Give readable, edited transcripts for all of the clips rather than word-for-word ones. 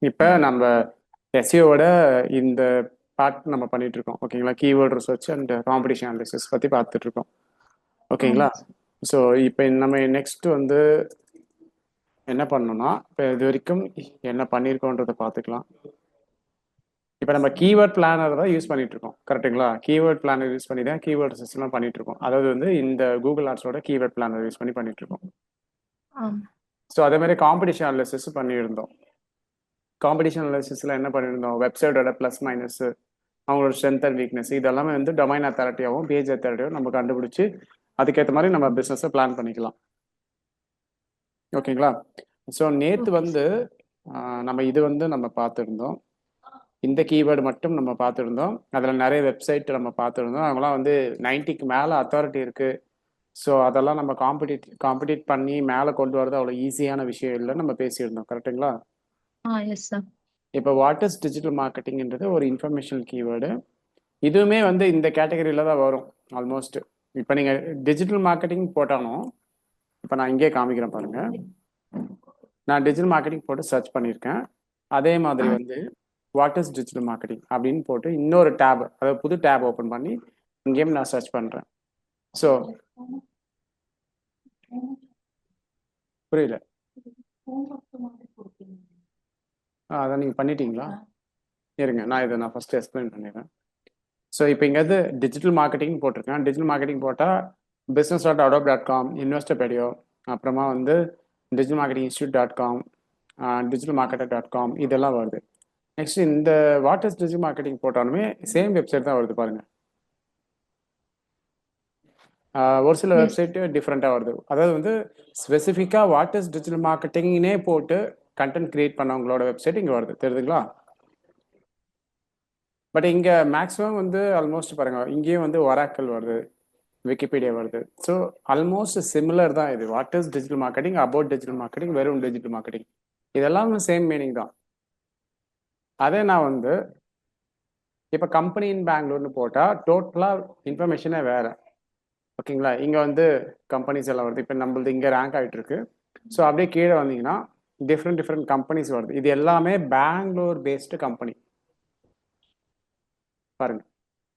இப்போ நம்ம எஸ்இஓட இந்த பார்ட் நம்ம பண்ணிட்டு இருக்கோம். ஓகேங்களா? Keyword research and competition analysis பற்றி பார்த்துட்டு இருக்கோம். ஓகேங்களா? ஆமாங்க சார். ஸோ இப்போ நம்ம நெக்ஸ்ட் வந்து என்ன பண்ணணும்னா, இப்போ இது வரைக்கும் என்ன பண்ணியிருக்கோன்றதை பார்த்துக்கலாம். இப்போ நம்ம கீவேர்ட் பிளானர் தான் யூஸ் பண்ணிட்டு இருக்கோம். கரெக்ட்டுங்களா? கீவேர்ட் பிளானர் யூஸ் பண்ணி தான் கீவேர்ட் ரிசர்ச்லாம் பண்ணிட்டு இருக்கோம். அதாவது வந்து இந்த கூகுள் ஆட்ஸோட கீவேர்ட் பிளானர் யூஸ் பண்ணி பண்ணிட்டு இருக்கோம். ஆமா. ஸோ அதே மாதிரி காம்படிஷன் அனாலிசிஸ் பண்ணியிருந்தோம். காம்படிஷன் அனாலிசிஸில் என்ன பண்ணியிருந்தோம், வெப்சைட்டோட ப்ளஸ் மைனஸ், அவங்களோட ஸ்ட்ரென்த் அண்ட் வீக்னஸ் இதெல்லாமே வந்து டொமைன் அத்தாரிட்டியாகவும் பேஜ் அத்தாரிட்டியாகவும் நம்ம கண்டுபிடிச்சி அதுக்கேற்ற மாதிரி நம்ம பிஸ்னஸை பிளான் பண்ணிக்கலாம். ஓகேங்களா? ஸோ நேற்று ஓகே வந்து சார். நம்ம இது வந்து நம்ம பார்த்துருந்தோம். இந்த கீவேர்டு மட்டும் நம்ம பார்த்துருந்தோம். அதில் நிறைய வெப்சைட் நம்ம பார்த்துருந்தோம். அவங்களாம் வந்து 90க்கு மேலே அத்தாரிட்டி இருக்குது. ஸோ அதெல்லாம் நம்ம காம்படிட் பண்ணி மேலே கொண்டு வரது அவ்வளோ ஈஸியான விஷயம் இல்லைன்னு நம்ம பேசியிருந்தோம். கரெக்டுங்களா? Yes sir. இப்போ வாட் இஸ் டிஜிட்டல் மார்க்கெட்டிங்ன்றது ஒரு இன்ஃபர்மேஷனல் கீவேர்டு. இதுவுமே வந்து இந்த கேட்டகரியில் தான் வரும் ஆல்மோஸ்ட். இப்போ நீங்கள் டிஜிட்டல் மார்க்கெட்டிங் போட்டாலும், இப்போ நான் இங்கே காமிக்கிறேன் பாருங்க. நான் டிஜிட்டல் மார்க்கெட்டிங் போட்டு சர்ச் பண்ணியிருக்கேன். அதே மாதிரி வந்து வாட் இஸ் டிஜிட்டல் மார்க்கெட்டிங் அப்படின்னு போட்டு இன்னொரு டேப், அதாவது புது டேப் ஓப்பன் பண்ணி இங்கேயும் நான் சர்ச் பண்ணுறேன். ஸோ புரியல. அதை நீங்கள் பண்ணிட்டீங்களா? இருங்க, நான் ஃபர்ஸ்ட் எக்ஸ்பிளைன் பண்ணிடுறேன். ஸோ இப்போ இங்கேருந்து டிஜிட்டல் மார்க்கெட்டிங் போட்டிருக்கேன். டிஜிட்டல் மார்க்கெட்டிங் போட்டால் business.adobe.com, இன்வெஸ்டர்பீடியோ, அப்புறமா வந்து டிஜிட்டல் மார்க்கெட்டிங் இன்ஸ்டியூட்.com, டிஜிட்டல் மார்க்கெட்டர்.com இதெல்லாம் வருது. நெக்ஸ்ட் இந்த வாட் இஸ் டிஜிட்டல் மார்க்கெட்டிங் போட்டாலுமே சேம் வெப்சைட் தான் வருது பாருங்க. ஒரு சில எஸ். வெப்சைட்டு டிஃப்ரெண்ட்டாக வருது. அதாவது வந்து ஸ்பெசிஃபிக்காக வாட் இஸ் டிஜிட்டல் மார்க்கெட்டிங்னே போட்டு கண்டென்ட் கிரியேட் பண்ணவங்களோட வெப்சைட் இங்கே வருது. தெரியுதுங்களா? பட் இங்கே மேக்ஸிமம் வந்து ஆல்மோஸ்ட் பாருங்க, இங்கேயும் வந்து ஒராக்கல் வருது, விக்கிபீடியா வருது. ஸோ ஆல்மோஸ்ட் சிமிலர் தான் இது. What is digital marketing, about digital marketing, வெறும் டிஜிட்டல் மார்க்கெட்டிங் இதெல்லாம் சேம் மீனிங் தான். அதே நான் வந்து இப்போ கம்பெனி இன் பெங்களூர்னு போட்டால் டோட்டலாக இன்ஃபர்மேஷனே வேறு. ஓகேங்களா? இங்கே வந்து கம்பெனிஸ் எல்லாம் வருது. இப்போ நம்மளது இங்கே ரேங்க் ஆகிட்டு இருக்கு. ஸோ அப்படியே கீழே வந்தீங்கன்னா டிஃப்ரெண்ட் கம்பெனிஸ் வருது. இது எல்லாமே பெங்களூர் பேஸ்டு கம்பெனி. பாருங்க,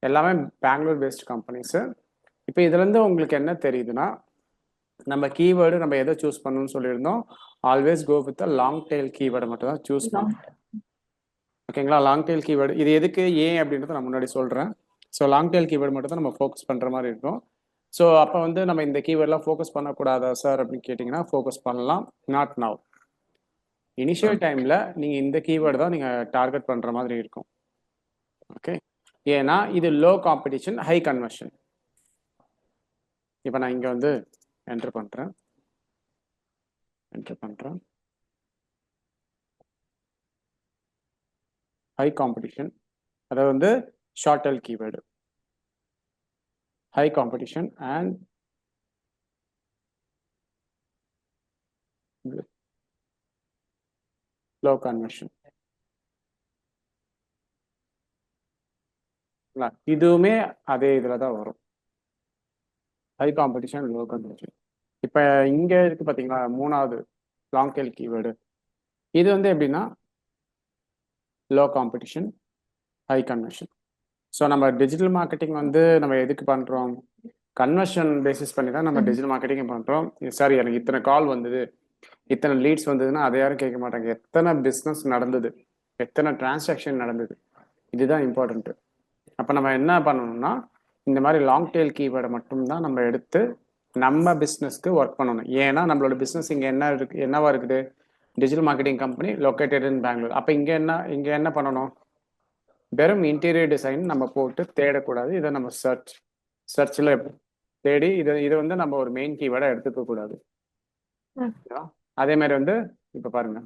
எல்லாமே பெங்களூர் பேஸ்டு கம்பெனிஸு. இப்போ இதுலேருந்து உங்களுக்கு என்ன தெரியுதுன்னா, நம்ம கீவேர்டு நம்ம எதை சூஸ் பண்ணணும்னு சொல்லியிருந்தோம். Always go with long tail கீவேர்டை மட்டும் தான் சூஸ் பண்ணணும். ஓகேங்களா? லாங் டெயில் கீவேர்டு இது எதுக்கு, ஏன் அப்படின்றத நான் முன்னாடி சொல்கிறேன். ஸோ லாங் டெயில் கீவேர்டு மட்டும் தான் நம்ம ஃபோக்கஸ் பண்ணுற மாதிரி இருக்கும். ஸோ அப்போ வந்து நம்ம இந்த கீவேர்டெலாம் ஃபோக்கஸ் பண்ணக்கூடாதா சார் அப்படின்னு கேட்டிங்கன்னா, ஃபோக்கஸ் பண்ணலாம். Not now. இனிஷியல் டைமில் நீங்கள் இந்த கீவேர்டு தான் நீங்கள் டார்கெட் பண்ணுற மாதிரி இருக்கும். ஓகே? ஏன்னா இது லோ காம்படிஷன், ஹை கன்வர்ஷன். இப்போ நான் இங்கே வந்து என்டர் பண்ணுறேன். ஹை காம்படிஷன், அதாவது வந்து short tail keyword, high competition and low conversion. இதுவுமே அதே இதில் தான் வரும். High competition, low conversion. இப்போ இங்கே இருக்கு பார்த்தீங்களா, மூணாவது லாங் டெயில் கீவேர்டு. இது வந்து எப்படின்னா low competition, high conversion. So நம்ம டிஜிட்டல் மார்க்கெட்டிங் வந்து நம்ம எதுக்கு பண்ணுறோம், கன்வர்ஷன் பேசிஸ் பண்ணி தான் நம்ம டிஜிட்டல் மார்க்கெட்டிங் பண்ணுறோம். சார் எனக்கு இத்தனை கால் வந்தது, இத்தனை லீட்ஸ் வந்ததுன்னா அதை யாரும் கேட்க மாட்டாங்க. எத்தனை பிஸ்னஸ் நடந்தது, எத்தனை டிரான்சாக்ஷன் நடந்தது, இதுதான் இம்பார்ட்டண்ட்டு. அப்போ நம்ம என்ன பண்ணணும்னா, இந்த மாதிரி லாங் டெயில் கீவேர்டை மட்டும்தான் நம்ம எடுத்து நம்ம பிஸ்னஸ்க்கு ஒர்க் பண்ணணும். ஏன்னா நம்மளோட பிஸ்னஸ் இங்கே என்ன இருக்குது, என்னவா இருக்குது, digital marketing company located in Bangalore. அப்போ இங்கே என்ன பண்ணணும், வெறும் இன்டீரியர் டிசைன் நம்ம போட்டு தேடக்கூடாது. இதை நம்ம சர்ச்சில் தேடி இதை வந்து நம்ம ஒரு மெயின் கீவேர்டை எடுத்துக்க கூடாது. அதே மாதிரி வந்து இப்போ பாருங்க,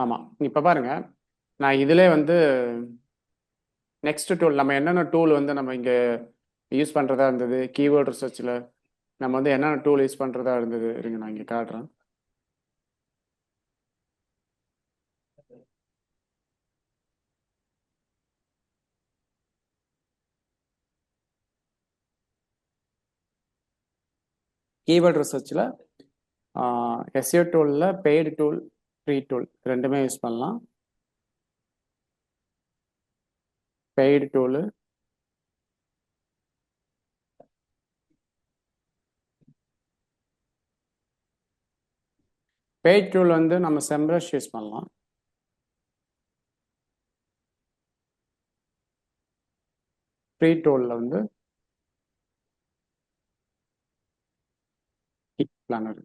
ஆமாம், இப்போ பாருங்க, நான் இதிலே வந்து நெக்ஸ்ட் டூல் நம்ம என்னென்ன டூல் வந்து நம்ம இங்கே யூஸ் பண்ணுறதா இருந்தது கீவேர்ட் ரிசர்ச்சில் நம்ம வந்து என்னென்ன டூல் யூஸ் பண்ணுறதா இருந்தது இருங்க நான் இங்கே காட்டுறேன். கீவேர்ட் ரிசர்ச்சில் எஸ்ஏ டூலில் பெய்டு டூல் ஃப்ரீ டூல் ரெண்டுமே யூஸ் பண்ணலாம். பெய்டு டூலு பெய்ட் டூல் வந்து நம்ம செம்ரஷ் யூஸ் பண்ணலாம். ஃப்ரீ டூலில் வந்து பிளானர்.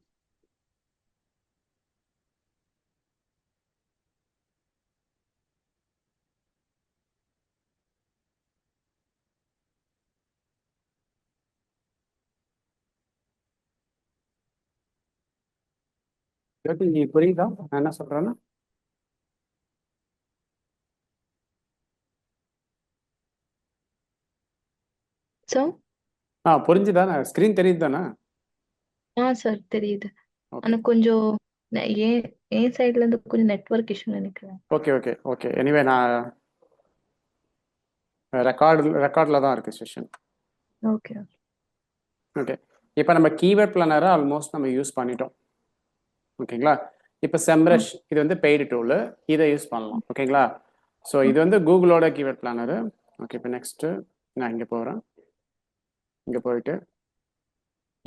நீ புரியுதா நான் என்ன சொல்றேன்னா? புரிஞ்சுதா? ஸ்கிரீன் தெரியுது தானே? சார் தெரியுது. ஆனா கொஞ்சம் ஏன் சைடுல இருந்து கொஞ்சம் நெட்வொர்க் இஷ்யூ நினைக்கிறேன். ஓகே எனிவே நான் ரெக்கார்டில் தான் இருக்கு செஷன். ஓகே இப்போ நம்ம கீவேர்ட் பிளானரை ஆல்மோஸ்ட் நம்ம யூஸ் பண்ணிட்டோம். ஓகேங்களா? இப்போ செம்ரஷ் இது வந்து பெய்டு டூலு, இதை யூஸ் பண்ணலாம். ஓகேங்களா? ஸோ இது வந்து கூகுளோட கீவேர்ட் பிளானரு. ஓகே, இப்போ நெக்ஸ்ட்டு நான் இங்கே போகிறேன். இங்கே போயிட்டு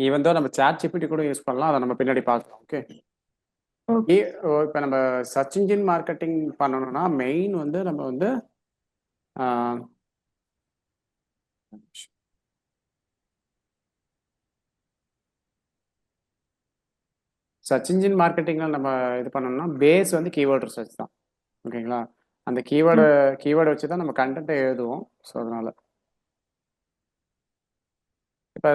ஈவன் தான் நம்ம சாட் ஜிபிடி கூட யூஸ் பண்ணலாம், அதை நம்ம பின்னாடி பார்க்கலாம். ஓகே, இப்போ நம்ம சர்ச் இன்ஜின் மார்க்கெட்டிங் பண்ணணும்னா மெயின் வந்து நம்ம வந்து சர்ச் இன்ஜின் மார்க்கெட்டிங்கில் நம்ம இது பண்ணோம்னா பேஸ் வந்து கீவேர்ட் ரிசர்ச் தான். ஓகேங்களா? அந்த கீவேர்டை வச்சு தான் நம்ம கண்டென்ட்டை எழுதுவோம். ஸோ அதனால் இப்போ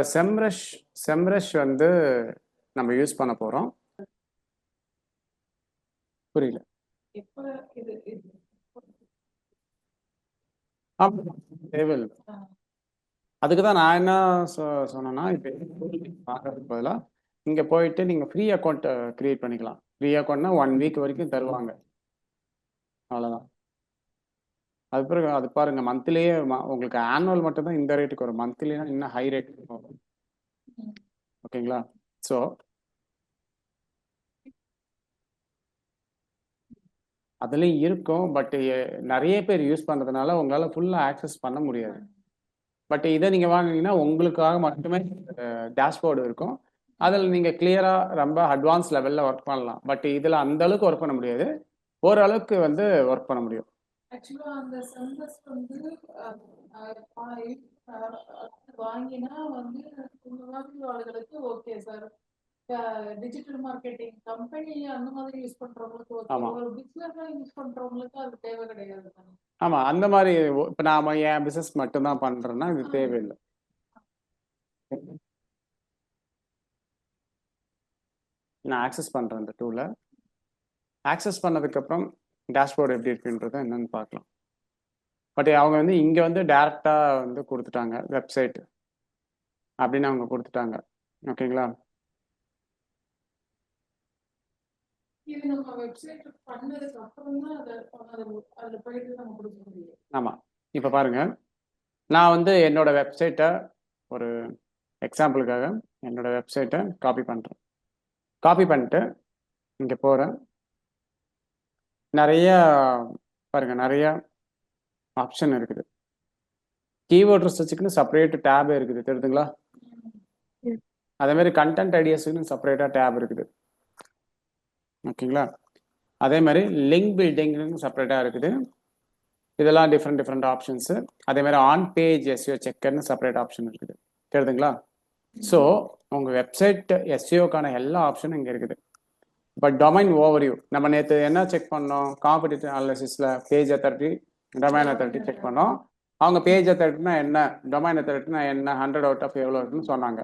செம்ரஷ் வந்து நம்ம யூஸ் பண்ண போகிறோம். புரியல? தேவையில்லை. அதுக்கு தான் நான் என்ன சொன்னேன்னா, இப்போ பார்க்கறதுக்கு பதிலாக இங்கே போயிட்டு நீங்கள் ஃப்ரீ அக்கௌண்ட் க்ரியேட் பண்ணிக்கலாம். ஃப்ரீ அக்கௌண்ட்னா 1 வீக் வரைக்கும் தருவாங்க, அவ்வளோதான். அது பிறகு அது பாருங்கள், மந்த்லியே உங்களுக்கு ஆனுவல் மட்டும் தான் இந்த ரேட்டுக்கு வரும், மந்த்லினா இன்னும் ஹை ரேட்டுக்கு வரும். ஓகேங்களா? ஸோ அதுலேயும் இருக்கும், பட் நிறைய பேர் யூஸ் பண்ணுறதுனால உங்களால் ஃபுல்லாக ஆக்சஸ் பண்ண முடியாது. பட் இதை நீங்கள் வாங்கினீங்கன்னா உங்களுக்காக மட்டுமே டேஷ்போர்டு இருக்கும், அதில் நீங்கள் கிளியராக ரொம்ப அட்வான்ஸ் லெவலில் ஒர்க் பண்ணலாம். பட் இதில் அந்த அளவுக்கு ஒர்க் பண்ண முடியாது, ஓரளவுக்கு வந்து ஒர்க் பண்ண முடியும். ஆக்சுவலா அந்த சென்சஸ் வந்து வாங்கினா வந்து இந்த மாதிரி ஆளுகளுக்கு okay sir. Digital marketing company அந்த மாதிரி யூஸ் பண்றவங்களுக்கு ஓகே, ஒரு பிசினஸா யூஸ் பண்றவங்களுக்கு அது தேவை கிடையாது. ஆமாம், அந்த மாதிரி இப்போ நாம என் பிஸ்னஸ் மட்டும்தான் பண்ணுறேன்னா இது தேவையில்லை. நான் ஆக்சஸ் பண்ணுறேன் இந்த டூலை. ஆக்சஸ் பண்ணதுக்கப்புறம் டேஷ்போர்டு எப்படி இருக்குன்றதை என்னன்னு பார்க்கலாம். பட் அவங்க வந்து இங்கே வந்து டேரெக்டாக வந்து கொடுத்துட்டாங்க, வெப்சைட் அப்படின்னு அவங்க கொடுத்துட்டாங்க. ஓகேங்களா? ஆமாம், இப்போ பாருங்கள், நான் வந்து என்னோட வெப்சைட்டை ஒரு எக்ஸாம்பிளுக்காக என்னோட வெப்சைட்டை காப்பி பண்ணுறேன். காப்பி பண்ணிட்டு இங்கே போகிறேன். நிறைய பாருங்கள், நிறைய ஆப்ஷன் இருக்குது. கீவேர்ட் ரிசர்ச்சுக்குன்னு செப்பரேட் டேப் இருக்குது, தெரியுதுங்களா? அதே மாதிரி கண்டென்ட் ஐடியாஸுக்குன்னு செப்பரேட்டாக டேப் இருக்குது. ஓகேங்களா? அதே மாதிரி லிங்க் பில்டிங்னு செப்பரேட்டாக இருக்குது. இதெல்லாம் டிஃப்ரெண்ட் ஆப்ஷன்ஸு. அதே மாதிரி ஆன் பேஜ் எஸ்இஓ செக்கர்னு செப்பரேட் ஆப்ஷன் இருக்குது, தெரியுதுங்களா? ஸோ உங்கள் வெப்சைட் எஸ்இஓக்கான எல்லா ஆப்ஷனும் இங்கே இருக்குது. பட் டொமைன் ஓவர்வியூ நம்ம நேற்று என்ன செக் பண்ணோம், காம்படிட்டிவ் அனாலிசிஸில் page authority, domain authority check பண்ணோம். அவங்க பேஜ் அத்தாரிட்டினா என்ன, டொமைன் அத்தாரிட்டினா என்ன, 100 அவுட் ஆஃப் எவ்வளோ இருக்குன்னு சொன்னாங்க.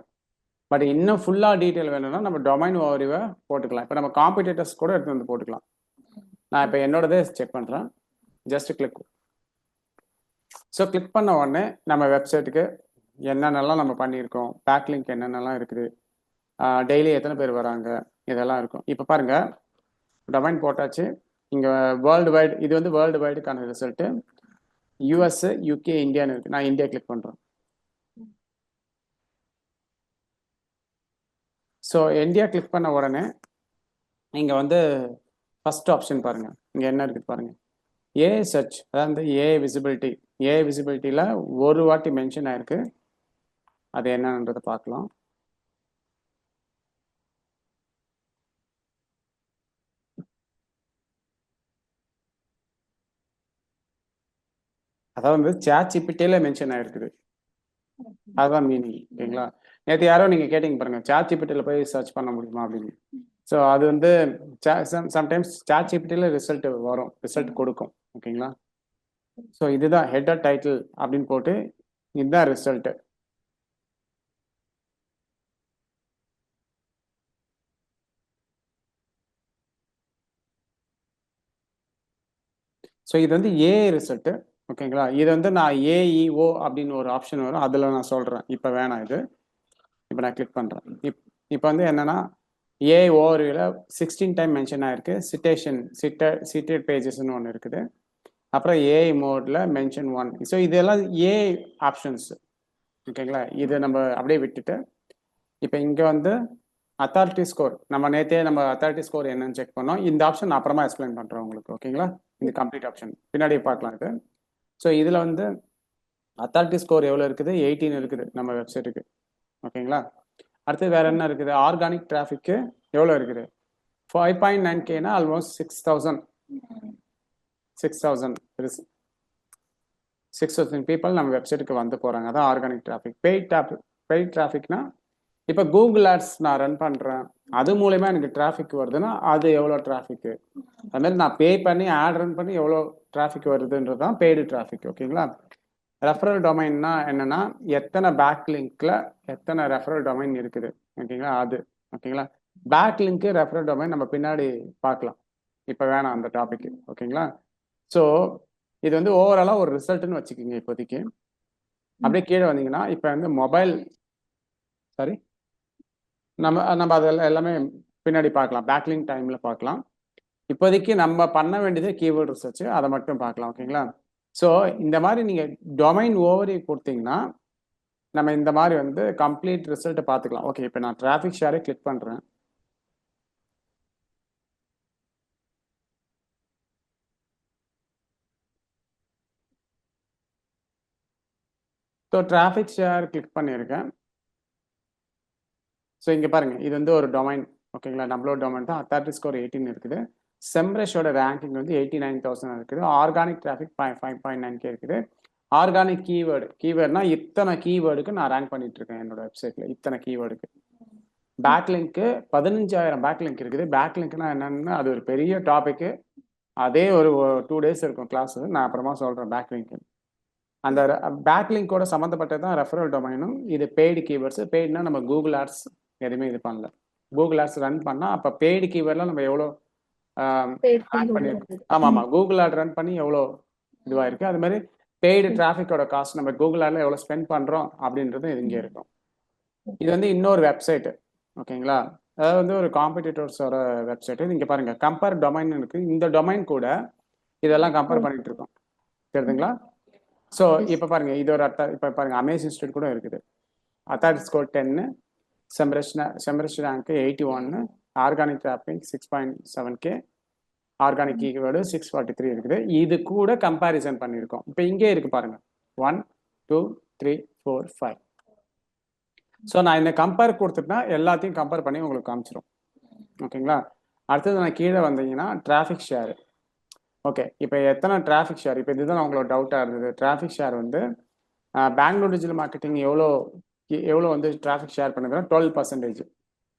பட் இன்னும் ஃபுல்லாக டீட்டெயில் வேணும்னா நம்ம டொமைன் ஓவரிவை போட்டுக்கலாம். இப்போ நம்ம காம்படிட்டர்ஸ் கூட எடுத்து வந்து போட்டுக்கலாம். நான் இப்போ என்னோடதே செக் பண்ணுறேன். Just click. ஸோ கிளிக் பண்ண உடனே நம்ம வெப்சைட்டுக்கு என்னென்னலாம் நம்ம பண்ணியிருக்கோம், பேக்லிங்க் என்னென்னலாம் இருக்குது, டெய்லி எத்தனை பேர் வராங்க, இதெல்லாம் இருக்கும். இப்போ பாருங்கள், டொமைன் போட்டாச்சு. இங்கே வேர்ல்டு வைடு, இது வந்து வேர்ல்டு வைடுக்கான ரிசல்ட்டு. யூஎஸ், யூகே, இந்தியான்னு இருக்குது. நான் இந்தியா கிளிக் பண்ணுறேன். ஸோ இந்தியா கிளிக் பண்ண உடனே இங்கே வந்து ஃபஸ்ட் ஆப்ஷன் பாருங்கள், இங்கே என்ன இருக்குது பாருங்கள், ஏ சர்ச், அதாவது ஏ விசிபிலிட்டி. ஏ விசிபிலிட்டியில் ஒரு வாட்டி மென்ஷன் ஆயிருக்கு. அது என்னன்றதை பார்க்கலாம். அதாவது வந்து ChatGPT மென்ஷன் ஆயிருக்குது. அதுதான் மீனிங். ஓகேங்களா? நேற்று யாரோ நீங்கள் கேட்டிங்க பாருங்க, ChatGPT போய் சர்ச் பண்ண முடியுமா அப்படின்னு. ஸோ அது வந்து சம்டைம்ஸ் ChatGPT ரிசல்ட் வரும், ரிசல்ட் கொடுக்கும். ஓகேங்களா? ஸோ இதுதான் ஹெட்டர் டைட்டில் அப்படின்னு போட்டு இதுதான் ரிசல்ட்டு. ஸோ இது வந்து ஏ ரிசல்ட்டு. ஓகேங்களா? இது வந்து நான் ஏஇஓ அப்படின்னு ஒரு ஆப்ஷன் வரும், அதில் நான் சொல்கிறேன். இப்போ வேணாம் இது. இப்போ நான் கிளிக் பண்ணுறேன். இப்போ வந்து என்னென்னா ஏ ஓவரியில் 16 டைம் மென்ஷன் ஆயிருக்கு. சிட்டட் பேஜஸ்ன்னு ஒன்று இருக்குது. அப்புறம் ஏஐ மோடில் மென்ஷன் 1. ஸோ இதெல்லாம் ஏ ஆப்ஷன்ஸ். ஓகேங்களா? இதை நம்ம அப்படியே விட்டுட்டு இப்போ இங்கே வந்து அத்தாரிட்டி ஸ்கோர், நம்ம நேற்றே நம்ம அத்தாரிட்டி ஸ்கோர் என்னன்னு செக் பண்ணோம். இந்த ஆப்ஷன் நான் அப்புறமா எக்ஸ்பிளைன் பண்ணுறேன் உங்களுக்கு. ஓகேங்களா? இந்த கம்ப்ளீட் ஆப்ஷன் பின்னாடி பார்க்கலாம் இது. ஸோ இதில் வந்து அத்தாரிட்டி ஸ்கோர் எவ்வளோ இருக்குது, 18 இருக்குது நம்ம வெப்சைட்டுக்கு. ஓகேங்களா? அடுத்து வேற என்ன இருக்குது, ஆர்கானிக் டிராஃபிக்கு எவ்வளோ இருக்குது, 5.9Kனா ஆல்மோஸ்ட் 6,000 பீப்புள் நம்ம வெப்சைட்டுக்கு வந்து போகிறாங்க. அதான் ஆர்கானிக் டிராஃபிக். பெய்ட் டிராஃபிக்னா இப்போ கூகுள் ஆட்ஸ் நான் ரன் பண்ணுறேன், அது மூலயமா எனக்கு டிராஃபிக் வருதுன்னா அது எவ்வளோ டிராஃபிக்கு. அதுமாதிரி நான் பே பண்ணி ஆட் ரன் பண்ணி எவ்வளோ டிராஃபிக் வருதுன்றது தான் பெய்டு டிராஃபிக். ஓகேங்களா? ரெஃபரல் டொமைன்னா என்னன்னா எத்தனை பேக் லிங்க்ல எத்தனை ரெஃபரல் டொமைன் இருக்குது. ஓகேங்களா? அது. ஓகேங்களா? பேக் லிங்க் ரெஃபரல் டொமைன் நம்ம பின்னாடி பார்க்கலாம், இப்போ வேணாம் அந்த டாபிக். ஓகேங்களா? ஸோ இது வந்து ஓவராலாக ஒரு ரிசல்ட்னு வச்சுக்கோங்க இப்போதைக்கு. அப்படியே கீழே வந்தீங்கன்னா இப்போ வந்து மொபைல், சாரி, நம்ம அதெல்லாம் எல்லாமே பின்னாடி பார்க்கலாம், பேக்லிங்க் டைமில் பார்க்கலாம். இப்போதைக்கு நம்ம பண்ண வேண்டியது கீவேர்டு ரிசர்ச், அதை மட்டும் பார்க்கலாம். ஓகேங்களா? ஸோ இந்த மாதிரி நீங்கள் டொமைன் ஓவரி கொடுத்தீங்கன்னா நம்ம இந்த மாதிரி வந்து கம்ப்ளீட் ரிசல்ட்டை பார்த்துக்கலாம். ஓகே, இப்போ நான் டிராஃபிக் ஷேரை கிளிக் பண்ணுறேன். ஸோ டிராஃபிக் ஷேர் கிளிக் பண்ணியிருக்கேன். ஸோ இங்கே பாருங்கள், இது வந்து ஒரு டொமைன். ஓகேங்களா? நம்மளோட டொமைன் தான். அத்தாரிட்டி ஸ்கோர் 18 இருக்குது. செம்ரஷோட ரேங்கிங் வந்து 89,000 இருக்குது. ஆர்கானிக் டிராஃபிக் 5.9K இருக்குது. ஆர்கானிக் கீவேர்ட்னா இத்தனை கீவேர்டுக்கு நான் ரேங்க் பண்ணிட்டு இருக்கேன் என்னோட வெப்சைட்ல, இத்தனை கீவேர்டுக்கு. பேக்லிங்க்கு 15,000 பேக்லிங்க் இருக்குது. பேக்லிங்க்னா என்னன்னு அது ஒரு பெரிய டாபிக். அதே ஒரு 2 days இருக்கும் கிளாஸ், நான் அப்புறமா சொல்றேன். பேக்லிங்க், அந்த பேக்லிங்கோட சம்மந்தப்பட்டது தான் ரெஃபரல் டொமைனும். இது பெய்டு கீவேர்ட்ஸ். பெய்டுனா நம்ம கூகுள் ஆட்ஸ் எதுவுமே இது பண்ணல. கூகுள் ஆட்ஸ் ரன் பண்ணால் அப்போ பெய்டு கீவேர்ட்லாம் நம்ம எவ்வளோ ரேங்க் பண்ணியிருக்கோம். ஆமாம், கூகுள் ஆட் ரன் பண்ணி எவ்வளோ இதுவாக இருக்குது. அது மாதிரி பெய்டு டிராஃபிக்கோட காஸ்ட் நம்ம கூகுள் ஆட்ல எவ்வளோ ஸ்பெண்ட் பண்ணுறோம் அப்படின்றது இது இங்கே இருக்கும். இது வந்து இன்னொரு வெப்சைட்டு. ஓகேங்களா? அதாவது வந்து ஒரு காம்படிட்டர்ஸோட வெப்சைட்டு. இங்கே பாருங்க, கம்பேர் டொமைன் இருக்கு. இந்த டொமைன் கூட இதெல்லாம் கம்பேர் பண்ணிட்டு இருக்கோம். தெரியுதுங்களா? ஸோ இப்போ பாருங்க, இது ஒரு இப்போ பாருங்க, அமேஸ் இன்ஸ்டியூட் கூட இருக்குது. Authority score 10, Semrush rank 81, organic traffic 6.7K, organic keyword 643 இருக்குது. இது கூட கம்பேரிசன் பண்ணியிருக்கோம். இப்போ இங்கே இருக்கு பாருங்க, 1 2 3 4 5. ஸோ நான் இந்த கம்பேர் கொடுத்துட்டா எல்லாத்தையும் கம்பேர் பண்ணி உங்களுக்கு காமிச்சிடும். ஓகேங்களா? அடுத்தது நான் கீழே வந்தீங்கன்னா டிராஃபிக் ஷேர். ஓகே, இப்போ எத்தனை டிராஃபிக் ஷேர், இப்போ இதுதான் உங்களோட டவுட்டாக இருந்தது. டிராஃபிக் ஷேர் வந்து பெங்களூர் டிஜிட்டல் மார்க்கெட்டிங் எவ்வளோ வந்து டிராஃபிக் ஷேர் பண்ணுதுன்னா 12%.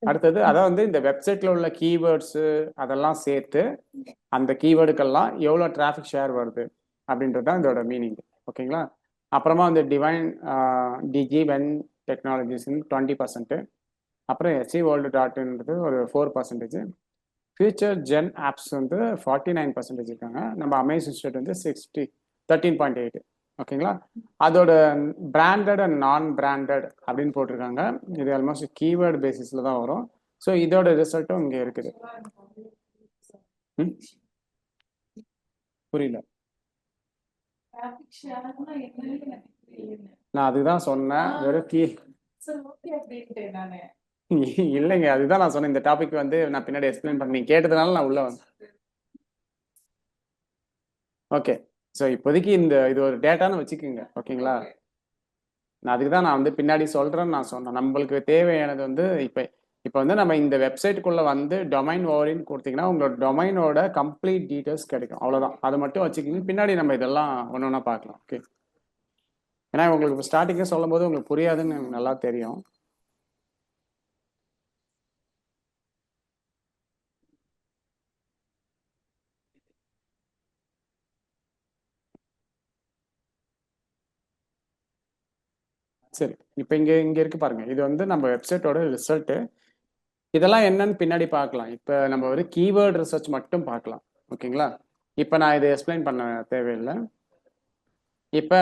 அடுத்தது அதான் வந்து இந்த வெப்சைட்டில் உள்ள கீவேர்ட்ஸு அதெல்லாம் சேர்த்து அந்த கீவேர்டுக்கெல்லாம் எவ்வளோ டிராஃபிக் ஷேர் வருது அப்படின்றது தான் இதோட மீனிங். ஓகேங்களா? அப்புறமா வந்து டிஜி வென் டெக்னாலஜிஸ்ன்னு 20%. அப்புறம் எஸ்சி வேர்ல்டு டாட்ன்றது ஒரு 4%. ஃபியூச்சர் ஜென் ஆப்ஸ் வந்து 49% இருக்காங்க. நம்ம அமேஸ் இன்ஸ்டியூட் வந்து 13.8. ஓகேங்களா? அதோட பிராண்டட் அண்ட் நான் பிராண்டட் அப்படின்னு போட்டிருக்காங்க. இது ஆல்மோஸ்ட் கீவேர்டு பேசிஸில் தான் வரும். ஸோ இதோட ரிசல்ட்டும் இங்கே இருக்குது. ம் புரியல. traffic share னா என்னன்னு எனக்கு தெரியல. நான் அதுதான் சொன்னேன். வெறும் சரி, ஓகே அப்படின்ட்டேன் நானு. இல்லைங்க, அதுதான் நான் சொன்னேன். இந்த டாபிக் வந்து நான் பின்னாடி எக்ஸ்பிளைன் பண்ணி கேட்டதுனால நான் உள்ள வந்தேன். ஓகே, ஸோ இப்போதைக்கு இது ஒரு டேட்டான்னு வச்சுக்கோங்க. ஓகேங்களா? நான் அதுக்கு தான் நான் வந்து பின்னாடி சொல்கிறேன்னு நான் சொன்னேன். நம்மளுக்கு தேவையானது வந்து இப்போ வந்து நம்ம இந்த வெப்சைட்டுக்குள்ளே வந்து டொமைன் ஓவரின்னு கொடுத்தீங்கன்னா உங்களோட டொமைனோட கம்ப்ளீட் டீட்டெயில்ஸ் கிடைக்கும். அவ்வளோதான். அதை மட்டும் வச்சுக்கிங்க. பின்னாடி நம்ம இதெல்லாம் ஒன்று ஒன்றா பார்க்கலாம். ஓகே, ஏன்னா உங்களுக்கு ஸ்டார்டிங்கே சொல்லும் போது உங்களுக்கு புரியாதுன்னு எனக்கு நல்லா தெரியும். சரி, இப்போ இங்கே இருக்கு பாருங்க. இது வந்து நம்ம வெப்சைட்டோட ரிசல்ட்டு. இதெல்லாம் என்னன்னு பின்னாடி பார்க்கலாம். இப்போ நம்ம ஒரு கீவேர்டு ரிசர்ச் மட்டும் பார்க்கலாம். ஓகேங்களா? இப்போ நான் இதை எக்ஸ்பிளைன் பண்ண தேவையில்லை. இப்போ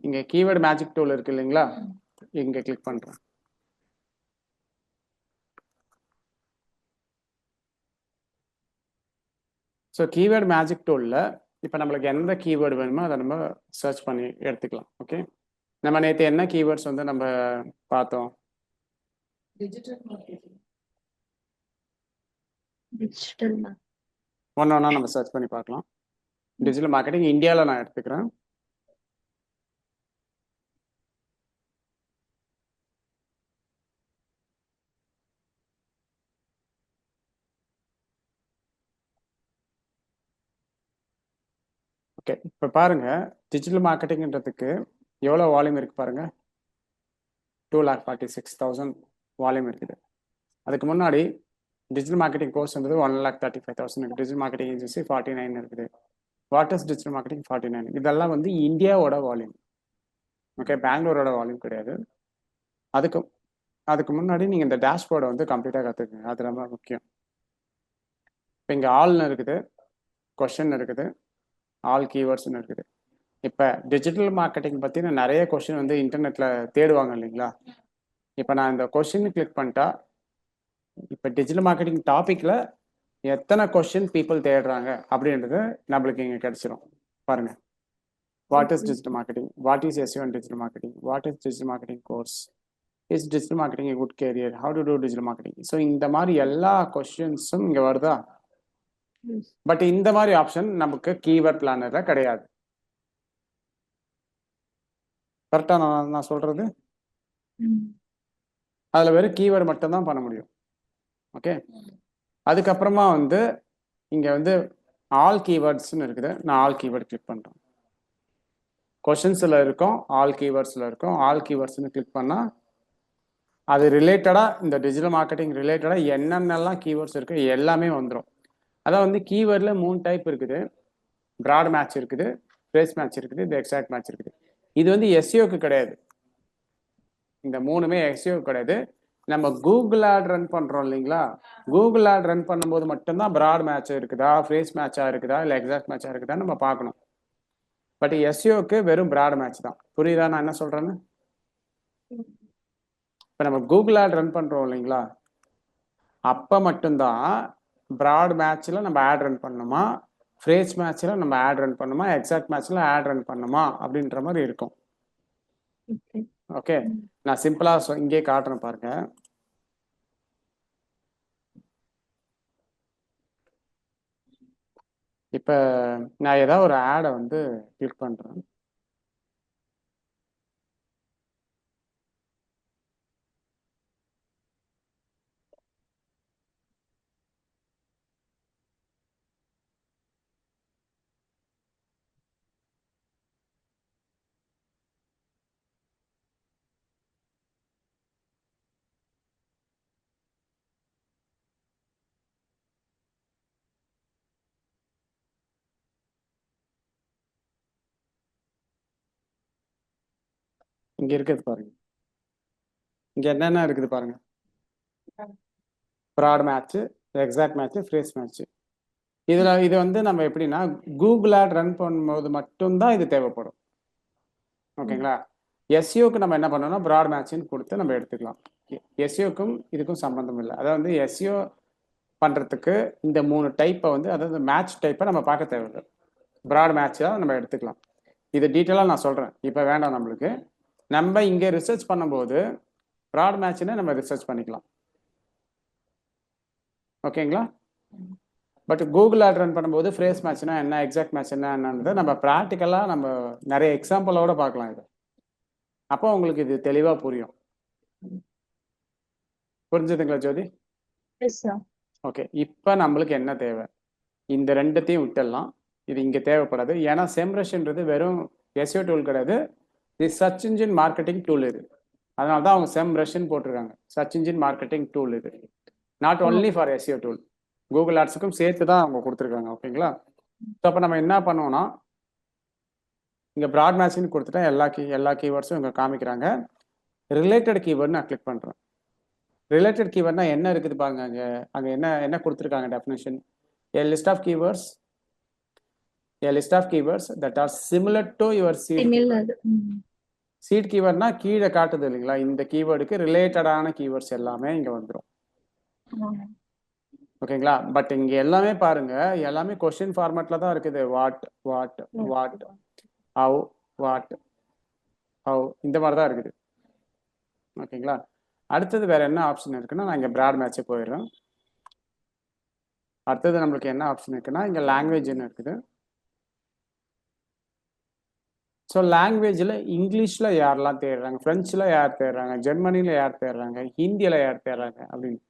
இங்கே கீவேர்டு மேஜிக் டூல் இருக்கு இல்லைங்களா? இங்கே கிளிக் பண்ணுறேன். ஸோ கீவேர்டு மேஜிக் டூலில் இப்போ நம்மளுக்கு எந்த கீவேர்டு வேணுமோ அதை நம்ம சர்ச் பண்ணி எடுத்துக்கலாம். ஓகே, நம்ம நேற்று என்ன கீவேர்ட்ஸ் வந்து நம்ம பார்த்தோம்? Digital marketing. டிஜிட்டல் ஒன்று ஒன்றா நம்ம சர்ச் பண்ணி பார்க்கலாம். டிஜிட்டல் மார்க்கெட்டிங் இந்தியாவில் நான் எடுத்துக்கிறேன். ஓகே, இப்போ பாருங்க, டிஜிட்டல் மார்க்கெட்டிங்ன்றதுக்கு எவ்வளோ வால்யூம் இருக்கு பாருங்க. 2,46,000 வால்யூம் இருக்குது. அதுக்கு முன்னாடி டிஜிட்டல் மார்க்கெட்டிங் கோர்ஸ்ன்றது 1,35,000 இருக்குது. டிஜிட்டல் மார்க்கெட்டிங் ஏஜென்சி 49 இருக்குது. What is digital marketing 49? இதெல்லாம் வந்து இந்தியாவோட வால்யூம். ஓகே, பெங்களூரோட வால்யூம் கிடையாது. அதுக்கு முன்னாடி நீங்கள் இந்த டேஷ்போர்டை வந்து கம்ப்ளீட்டாக கற்றுக்குங்க. அது ரொம்ப முக்கியம். இப்போ இங்கே ஆல்னு இருக்குது, கொஷின் இருக்குது, ஆல் கீவேர்ட்ஸ்னு இருக்குது. இப்போ டிஜிட்டல் மார்க்கெட்டிங் பற்றின நிறைய கொஷின் வந்து இன்டர்நெட்டில் தேடுவாங்க இல்லைங்களா? இப்போ நான் இந்த கொஷின் கிளிக் பண்ணிட்டா இப்போ டிஜிட்டல் மார்க்கெட்டிங் டாப்பிக்கில் எத்தனை கொஷின் பீப்புள் தேடுறாங்க அப்படின்றது நம்மளுக்கு இங்கே கிடைச்சிரும். பாருங்க, what is digital marketing, what is SEO and digital marketing, what is digital marketing course, is digital marketing a good career, how to do digital marketing. So இந்த மாதிரி எல்லா கொஷின்ஸும் இங்கே வருதா? பட் இந்த மாதிரி ஆப்ஷன் நமக்கு கீவேர்ட் பிளானரில் கிடையாது. கரெக்டாக நான் சொல்கிறது? அதில் வெறும் கீவேர்டு மட்டும்தான் பண்ண முடியும். ஓகே, அதுக்கப்புறமா வந்து இங்கே வந்து ஆல் கீவேர்ட்ஸ்னு இருக்குது. நான் ஆல் கீவேர்டு கிளிக் பண்ணுறேன். கொஷின்ஸில் இருக்கும், ஆல் கீவேர்ட்ஸில் இருக்கும். ஆல் கீவேர்ட்ஸ்னு கிளிக் பண்ணால் அது ரிலேட்டடாக இந்த டிஜிட்டல் மார்க்கெட்டிங் ரிலேட்டடாக என்னென்னலாம் கீவேர்ட்ஸ் இருக்குது எல்லாமே வந்துடும். அதான் வந்து கீவேர்டில் 3 டைப் இருக்குது. ப்ராட் மேட்ச் இருக்குது, ஃப்ரேஸ் மேட்ச் இருக்குது, இந்த எக்ஸாக்ட் மேட்ச் இருக்குது. இது வந்து SEOக்கு கிடையாது. இந்த 3மே SEOக்கு கிடையாது. நம்ம கூகுள் ஆட் ரன் பண்ணுறோம் இல்லைங்களா? கூகுள் ஆட் ரன் பண்ணும்போது மட்டும்தான் ப்ராட் மேட்ச் இருக்குதா, ஃப்ரேஸ் மேட்சாக இருக்குதா, இல்லை எக்ஸாக்ட் மேட்சாக இருக்குதா நம்ம பார்க்கணும். பட் SEOக்கு வெறும் ப்ராட் மேட்ச் தான். புரியுதா நான் என்ன சொல்கிறேன்னு? இப்போ நம்ம கூகுள் ஆட் ரன் பண்ணுறோம் இல்லைங்களா? அப்போ மட்டும்தான் ப்ராட் மேட்ச்சில் நம்ம ஆட் ரன் பண்ணணுமா, ஃப்ரேஸ் மேட்ச்சில் நம்ம ஆட் ரன் பண்ணணுமா, எக்ஸாக்ட் மேட்ச்சில் ஆட் ரன் பண்ணணுமா அப்படின்ற மாதிரி இருக்கும். ஓகே, நான் சிம்பிளாக இங்கே காட்டுறேன் பாருங்க. இப்போ நான் ஏதாவது ஒரு ஆடை வந்து கிளிக் பண்ணுறேன். இங்கே இருக்குது பாருங்க. இங்கே என்னென்ன இருக்குது பாருங்க. Broad match, exact match, phrase match. இது வந்து நம்ம எப்படின்னா கூகுள் ஆட் ரன் பண்ணும்போது மட்டும்தான் இது தேவைப்படும். ஓகேங்களா? எஸ்இஓக்கு நம்ம என்ன பண்ணோம்னா ப்ராட் மேட்ச்னு கொடுத்து நம்ம எடுத்துக்கலாம். எஸ்இஓக்கும் இதுக்கும் சம்மந்தம் இல்லை. அதாவது எஸ்இஓ பண்ணுறதுக்கு இந்த 3 டைப்பை வந்து, அதாவது மேட்ச் டைப்பை நம்ம பார்க்க தேவையில்லை. ப்ராட் மேட்சாக நம்ம எடுத்துக்கலாம். இது டீட்டெயிலாக நான் சொல்கிறேன், இப்போ வேண்டாம் நம்மளுக்கு. நம்ம இங்கே ரிசர்ச் பண்ணும்போது ப்ராட் மேட்ச்னு நம்ம ரிசர்ச் பண்ணிக்கலாம். ஓகேங்களா? பட் கூகுள் ஆட் ரன் பண்ணும்போது ஃப்ரேஸ் மேட்ச்னா என்ன, எக்ஸாக்ட் மேட்ச் என்னன்றதை நம்ம ப்ராக்டிக்கலாக நம்ம நிறைய எக்ஸாம்பிளோட பார்க்கலாம். இது அப்போ உங்களுக்கு இது தெளிவாக புரியும். புரிஞ்சுதுங்களா ஜோதி? Yes sir. ஓகே, இப்போ நம்மளுக்கு என்ன தேவை? இந்த ரெண்டுத்தையும் விட்டுடலாம். இது இங்கே தேவைப்படாது. ஏன்னா செம்ரஷ்ன்றது வெறும் எஸ்இஓ டூல் கிடையாது, இது சர்ச் இன்ஜின் மார்க்கெட்டிங் டூல். இது அதனால தான் அவங்க செம்ரஷ்ன்னு போட்டிருக்காங்க. Search engine marketing tool. இது not only for SEO tool, Google ஆட்ஸுக்கும் சேர்த்து தான் அவங்க கொடுத்துருக்காங்க. ஓகேங்களா? ஸோ அப்போ நம்ம என்ன பண்ணுவோம்னா இங்கே ப்ராட் மேட்ச்னு கொடுத்துட்டா எல்லா கீவேர்ட்ஸும் இங்கே காமிக்கிறாங்க. ரிலேட்டட் கீவேர்டு நான் கிளிக் பண்ணுறேன். ரிலேட்டட் கீவேர்ட்னா என்ன இருக்குது பாருங்க. அங்கே என்ன கொடுத்துருக்காங்க definition. A list of keywords that are similar to your seed keyword. Seed keywordனா கீழே காட்டுது இல்லைங்களா, இந்த கீவேர்டுக்கு ரிலேட்டடான கீவேர்ட்ஸ் எல்லாமே இங்கே வந்துடும். ஓகேங்களா? பட் இங்கே எல்லாமே பாருங்க, எல்லாமே கொஸ்டின் ஃபார்மேட்டில் தான் இருக்குது. What what what, how what how, இந்த மாதிரி தான் இருக்குது. ஓகேங்களா? அடுத்தது வேற என்ன ஆப்ஷன் இருக்குன்னா, நான் இங்கே ப்ராட் மேட்சே போயிடுறேன். அடுத்தது நம்மளுக்கு என்ன ஆப்ஷன் இருக்குன்னா, இங்கே லாங்குவேஜ்னு இருக்குது. ஸோ லாங்குவேஜில் இங்கிலீஷில் யாரெல்லாம் தேடுறாங்க, ஃப்ரெஞ்சில் யார் தேடுறாங்க, ஜெர்மனியில் யார் தேடுறாங்க, ஹிந்தியில் யார் தேடுறாங்க அப்படின்னு.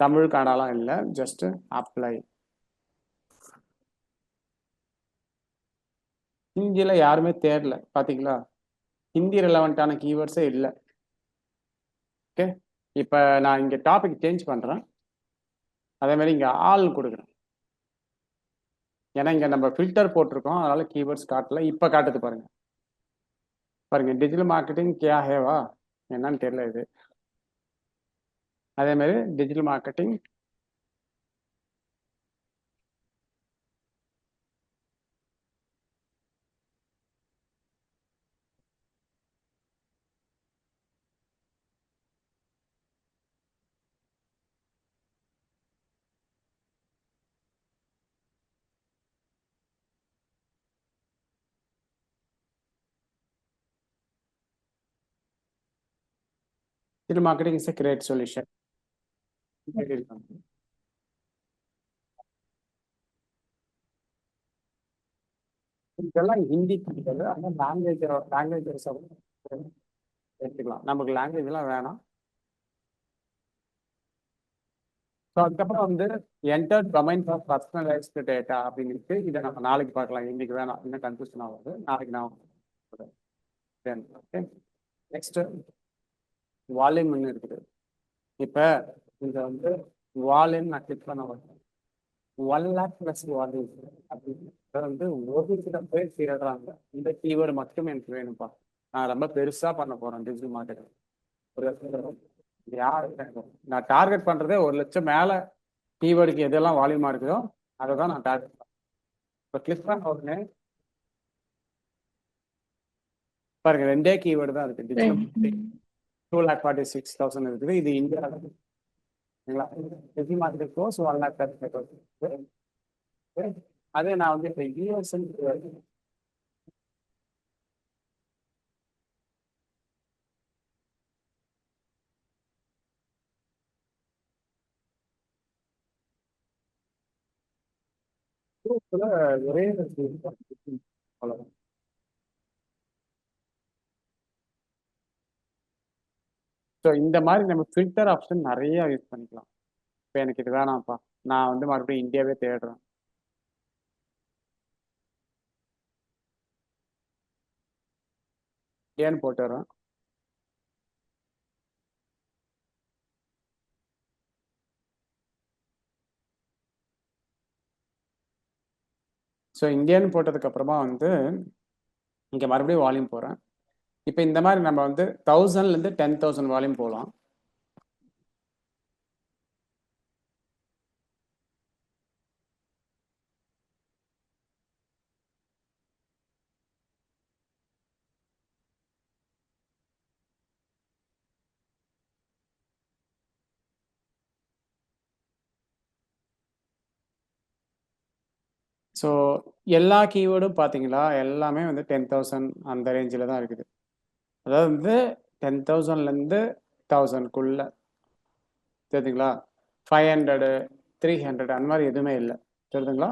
தமிழ் கன்னடாலாம் இல்லை, ஜஸ்ட் அப்ளை. ஹிந்தியில் யாருமே தேடல பார்த்தீங்களா, ஹிந்தி ரிலவெண்ட்டான கீவேர்ட்ஸே இல்லை. ஓகே, இப்போ நான் இங்கே டாபிக் சேஞ்ச் பண்ணுறேன். அதே மாதிரி இங்கே ஆள் கொடுக்குறேன். ஏன்னா இங்கே நம்ம ஃபில்டர் போட்டிருக்கோம், அதனால கீவேர்ட்ஸ் காட்டல. இப்போ காட்டுது பாருங்க. பாருங்க, டிஜிட்டல் மார்க்கெட்டிங் கியா ஹேவா என்னன்னு தெரியல இது. அதே மாதிரி digital marketing digital marketing is a great solution. இதெல்லாம் ஹிந்தி கிடையாது, ஆனால் லாங்குவேஜ் எடுத்துக்கலாம். நமக்கு லாங்குவேஜ்லாம் வேணாம். ஸோ அதுக்கப்புறம் வந்து enter domain for personalised data அப்படின்ட்டு இதை நம்ம நாளைக்கு பார்க்கலாம். இன்னைக்கு வேணாம், இன்னும் கன்ஃபியூஷன் ஆகுது. நாளைக்கு நான் ஓகே. நெக்ஸ்ட் வால்யூம்னு இருக்குது. இப்போ இதை வந்து வால்யூம் நான் கிளிக் பண்ண வரேன். 1 lakh + வால்யூம் அப்படின்னு வந்து ஒரு சில பேர் தேடுறாங்க. இந்த கீவேர்டு மட்டும் எனக்கு வேணும்ப்பா, நான் ரொம்ப பெருசாக பண்ண போகிறேன் டிஜிட்டல் மார்க்கெட்டிங். யார் நான் டார்கெட் பண்ணுறதே 1 லட்சம் மேலே கீவேர்டுக்கு எதெல்லாம் வால்யூமாக இருக்குதோ அதை தான் நான் டார்கெட் பண்ணுறேன். இப்போ கிளிக் பண்ண உடனே பாருங்க, 2 கீவேர்டு தான் இருக்குது. டிஜிட்டல் 2,46,000 இருக்குது. இது இந்தியா டிஜிட்டல் மார்க்கெட்டிங் கோர்ஸ் 1,35,000. அதே நான் வந்து இப்போ யூஎஸ் ஒரே அவ்வளோதான். ஸோ இந்த மாதிரி நம்ம ஃபில்டர் ஆப்ஷன் நிறைய யூஸ் பண்ணிக்கலாம். இப்போ எனக்கு இது வேணாம்ப்பா, நான் வந்து மறுபடியும் இந்தியாவே தேடுறேன். இந்தியான்னு போட்டுறேன். ஸோ இந்தியான்னு போட்டதுக்கு அப்புறமா வந்து இங்கே மறுபடியும் வால்யூம் போகிறேன். இப்போ இந்த மாதிரி நம்ம வந்து 1000லேருந்து 10,000 வால்யூம் போகலாம். ஸோ எல்லா கீவேர்டும் பார்த்தீங்களா எல்லாமே வந்து 10,000 அந்த ரேஞ்சில் தான் இருக்குது. அதாவது வந்து 10,000லேருந்து 1000க்குள்ள தெரியுதுங்களா? 500 300 அந்த மாதிரி எதுவுமே இல்லை தெரியுதுங்களா?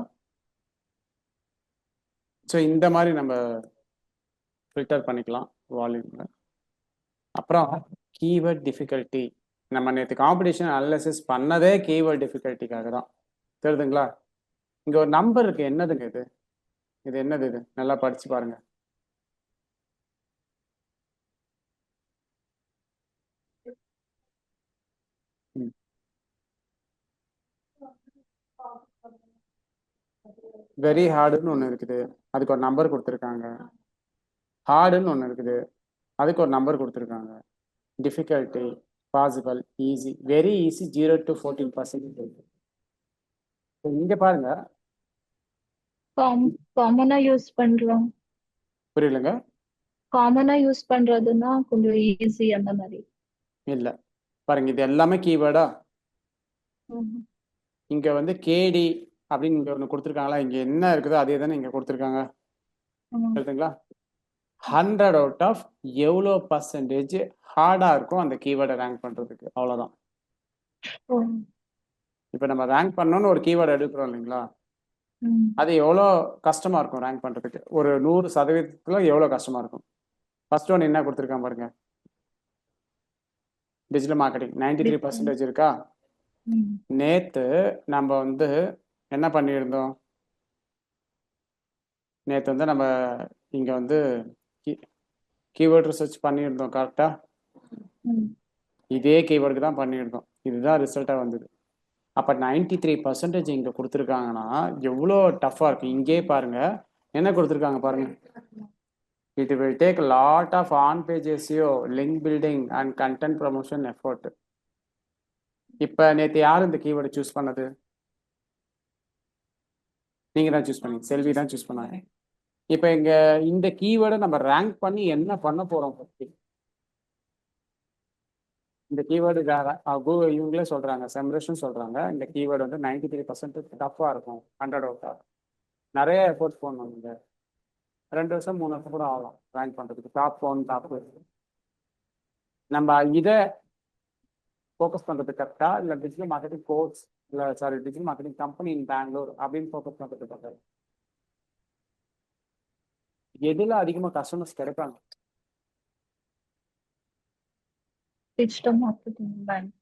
ஸோ இந்த மாதிரி நம்ம ஃபில்டர் பண்ணிக்கலாம் வால்யூமில். அப்புறம் கீவேர்ட் டிஃபிகல்ட்டி நம்ம நேற்று காம்படிஷன் அனாலிசிஸ் பண்ணதே கீவேர்ட் டிஃபிகல்ட்டிக்காக தான் தெரியுதுங்களா? இங்கே ஒரு நம்பர் இருக்கு, என்னதுங்க இது? இது என்னது? இது நல்லா படிச்சு பாருங்க. வெரி ஹார்டுன்னு ஒன்று இருக்குது, அதுக்கு ஒரு நம்பர் கொடுத்துருக்காங்க. ஹார்டுன்னு ஒன்று இருக்குது, அதுக்கு ஒரு நம்பர் கொடுத்துருக்காங்க. Difficulty, possible, easy. Very easy 0 to 14%. இங்க பாருங்க, காமனா யூஸ் பண்றோம். புரியலங்க. காமனா யூஸ் பண்றதுன்னா கொஞ்சம் ஈஸி அந்த மாதிரி. இல்ல பாருங்க, இது எல்லாமே கீவேர்டா. ம். இங்க வந்து கேடி அப்படின்னு இங்க ஒன்று கொடுத்துருக்காங்களா? இங்க என்ன இருக்குதோ அதே தானே இங்க கொடுத்துருக்காங்க. ம். எழுதுங்களா? 100 அவுட் ஆஃப் எவ்வளோ பர்சன்டேஜ் ஹார்டா இருக்கும் அந்த கீவேர்டை ரேங்க் பண்றதுக்கு, அவ்வளவுதான். ஓ. இப்போ நம்ம ரேங்க் பண்ணணும்னு ஒரு கீவேர்டு எடுக்கிறோம் இல்லைங்களா? ம். அது எவ்வளோ கஷ்டமா இருக்கும் ரேங்க் பண்றதுக்கு, ஒரு 100% எவ்வளோ கஷ்டமா இருக்கும். ஃபர்ஸ்ட் ஒன் என்ன கொடுத்துருக்கான் பாருங்க, டிஜிட்டல் மார்க்கெட்டிங் 93% இருக்கா? ம். நேத்து நம்ம வந்து என்ன பண்ணியிருந்தோம்? நேத்து வந்து நம்ம இங்க வந்து கீவேர்ட் ரிசர்ச் பண்ணியிருந்தோம் கரெக்டா? ம். இதே கீவேர்டுக்கு தான் பண்ணியிருந்தோம், இதுதான் ரிசல்ட்டா வந்தது. அப்ப 93% இங்க கொடுத்துருக்காங்கன்னா எவ்வளோ டஃபா இருக்கு. இங்கே பாருங்க என்ன கொடுத்துருக்காங்க பாருங்க. It will take a lot of on-page SEO, link building and content promotion effort. இப்ப நேத்து யார் இந்த கீவேர்டு சூஸ் பண்ணது? நீங்க தான் சூஸ் பண்ணீங்க, செல்வி தான் சூஸ் பண்ணாங்க. இப்ப இங்க இந்த கீவேர்டை நம்ம ரேங்க் பண்ணி என்ன பண்ண போறோம்? இந்த கீவேர்டு இவங்களே சொல்றாங்க, செம்ரேஷன் சொல்றாங்க, இந்த கீவேர்டு வந்து 93% டஃபா இருக்கும். 100 அவுட் நிறைய எஃபோர்ட் போடணும். இந்த 2 வருஷம் 3 வருஷம் கூட ஆகலாம் ரேங்க் பண்றதுக்கு. டாப் 1 டாப் 2 நம்ம இதை ஃபோக்கஸ் பண்றது கரெக்டா, இல்லை டிஜிட்டல் மார்க்கெட்டிங் கோர்ஸ், இல்லை sorry digital marketing company in Bangalore அப்படின்னு ஃபோக்கஸ் பண்றது கரெக்டா? எதுல அதிகமா கஸ்டமர்ஸ் கிடைப்பாங்க? Digital marketing bank.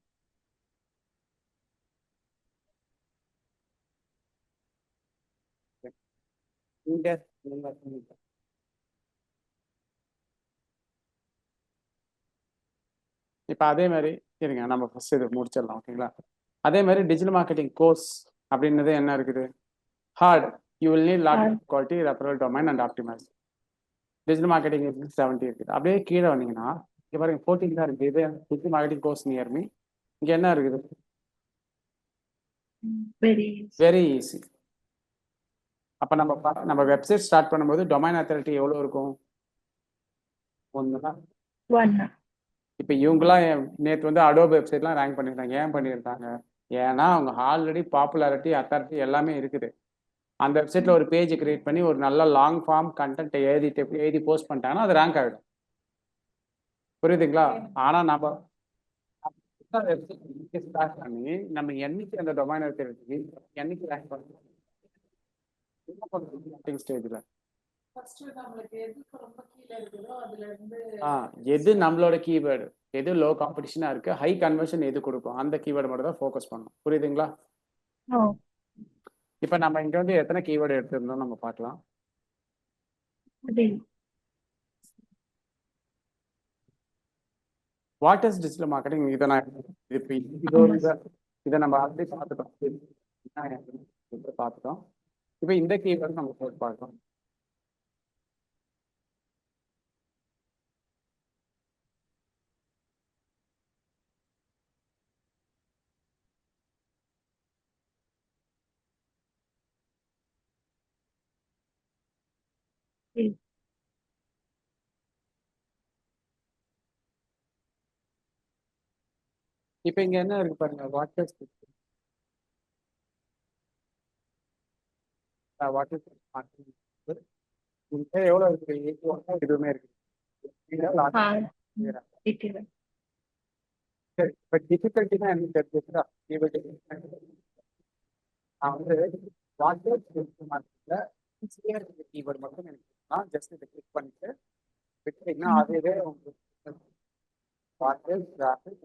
இங்க இப்போ அதே மாதிரி இருங்க, நம்ம ஃபர்ஸ்ட் இது முடிச்சிடலாம் ஓகேங்களா? அதே மாதிரி டிஜிட்டல் மார்க்கெட்டிங் கோர்ஸ் அப்படின்றது என்ன இருக்குது? Hard, you will need lot quality referral domain and optimise. Digital marketing 70 இருக்குது. அப்படியே கீழே வந்தீங்கன்னா இங்க பாருங்க 14 தான் இருக்குது. இது digital marketing course near me. இங்க என்ன இருக்குது? Very easy. அப்ப நம்ம வெப்சைட் ஸ்டார்ட் பண்ணும்போது டொமைன் அத்தாரிட்டி எவ்வளவு இருக்கும்? 1 தான். இப்போ இவங்கெல்லாம் நேற்று வந்து அடோப் வெப்சைட்லாம் ரேங்க் பண்ணியிருந்தாங்க. ஏன் பண்ணியிருந்தாங்க? ஏன்னா அவங்க ஆல்ரெடி பாப்புலாரிட்டி அத்தாரிட்டி எல்லாமே இருக்குது. அந்த வெப்சைட்ல ஒரு பேஜ் கிரியேட் பண்ணி ஒரு நல்ல லாங் ஃபார்ம் கண்டென்ட் எழுதி போஸ்ட் பண்ணிட்டாங்கன்னா அது ரேங்க் ஆகிடும். புரியுதுங்களா? ஆனா நம்ம ஸ்டார்ட் பண்ணி நம்ம என்னைக்கு அந்த டொமைன் அத்தாரிட்டி என்னைக்கு ரேங்க் பண்ணுறோம் ஸ்டேஜ்ல எது நம்மளோட கீவேர்டு, எது லோ காம்படிஷனா இருக்கு, ஹை கன்வர்ஷன் எது கொடுக்கும், அந்த கீவேர்டு மட்டும் தான் ஃபோக்கஸ் பண்ணணும். புரியுதுங்களா? இப்ப நம்ம இங்க வந்து எத்தனை கீவேர்டு எடுத்திருந்தோம் நம்ம பார்க்கலாம். What is digital marketing? இதை நான் இதை நம்ம ஆல்ரெடி பார்த்துட்டோம். இப்போ இந்த கீவேர்டு நம்ம போட்டு பார்க்கலாம். இப்போ இங்க என்ன இருக்கு பாருங்க, வாட் இஸ் வாட் இஸ் எவ்வளோ இருக்கு எதுவுமே இருக்கு ஆ detail. சரி இப்போ டிஃபிகல்ட்டினா என்ன தெரிஞ்சுக்கிறா நான் வந்து வாட்ஸ்அப் கீவேர்டு மட்டும் எனக்கு ஜஸ்ட் இதை கிளிக் பண்ணிட்டு விட்டுட்டீங்கன்னா அதுவே உங்களுக்கு வாட்ஸ்அப் டிராஃபிக்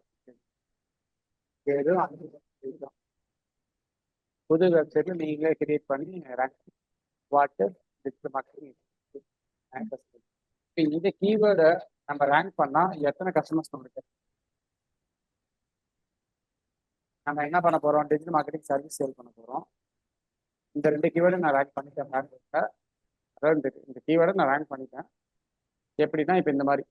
புது வெப்சைட்ல நீங்களே கிரியேட் பண்ணி ரேங்க் வாட்ஸ்அப் டிஜிட்டல் மார்க்கெட்டிங். இந்த கீவேர்டை நம்ம ரேங்க் பண்ணா எத்தனை கஸ்டமர்ஸ் நம்மளுக்கு நம்ம என்ன பண்ண போறோம்? டிஜிட்டல் மார்க்கெட்டிங் சர்வீஸ் சேல் பண்ண போறோம். இந்த 2 கீவேர்டை நான் ரேங்க் பண்ணிட்டேன். அதாவது இந்த கீவேர்டை நான் ரேங்க் பண்ணிட்டேன். எப்படின்னா இப்போ இந்த மாதிரி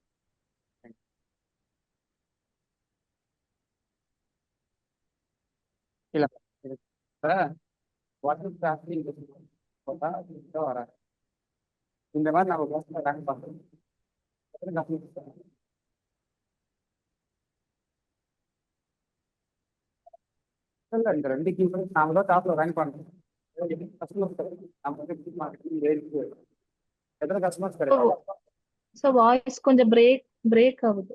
இல்லை வராது. இந்த மாதிரி நம்ம ரேங்க் பண்ணுறோம். இல்லை இந்த 2 கீவேர்டு நாம தான் டாப்ல ரேங்க் பண்ணுறோம். எத்தனை கஸ்டமர்ஸ் கிடையாது? ஸோ வாய்ஸ் கொஞ்சம் பிரேக் ஆகுது.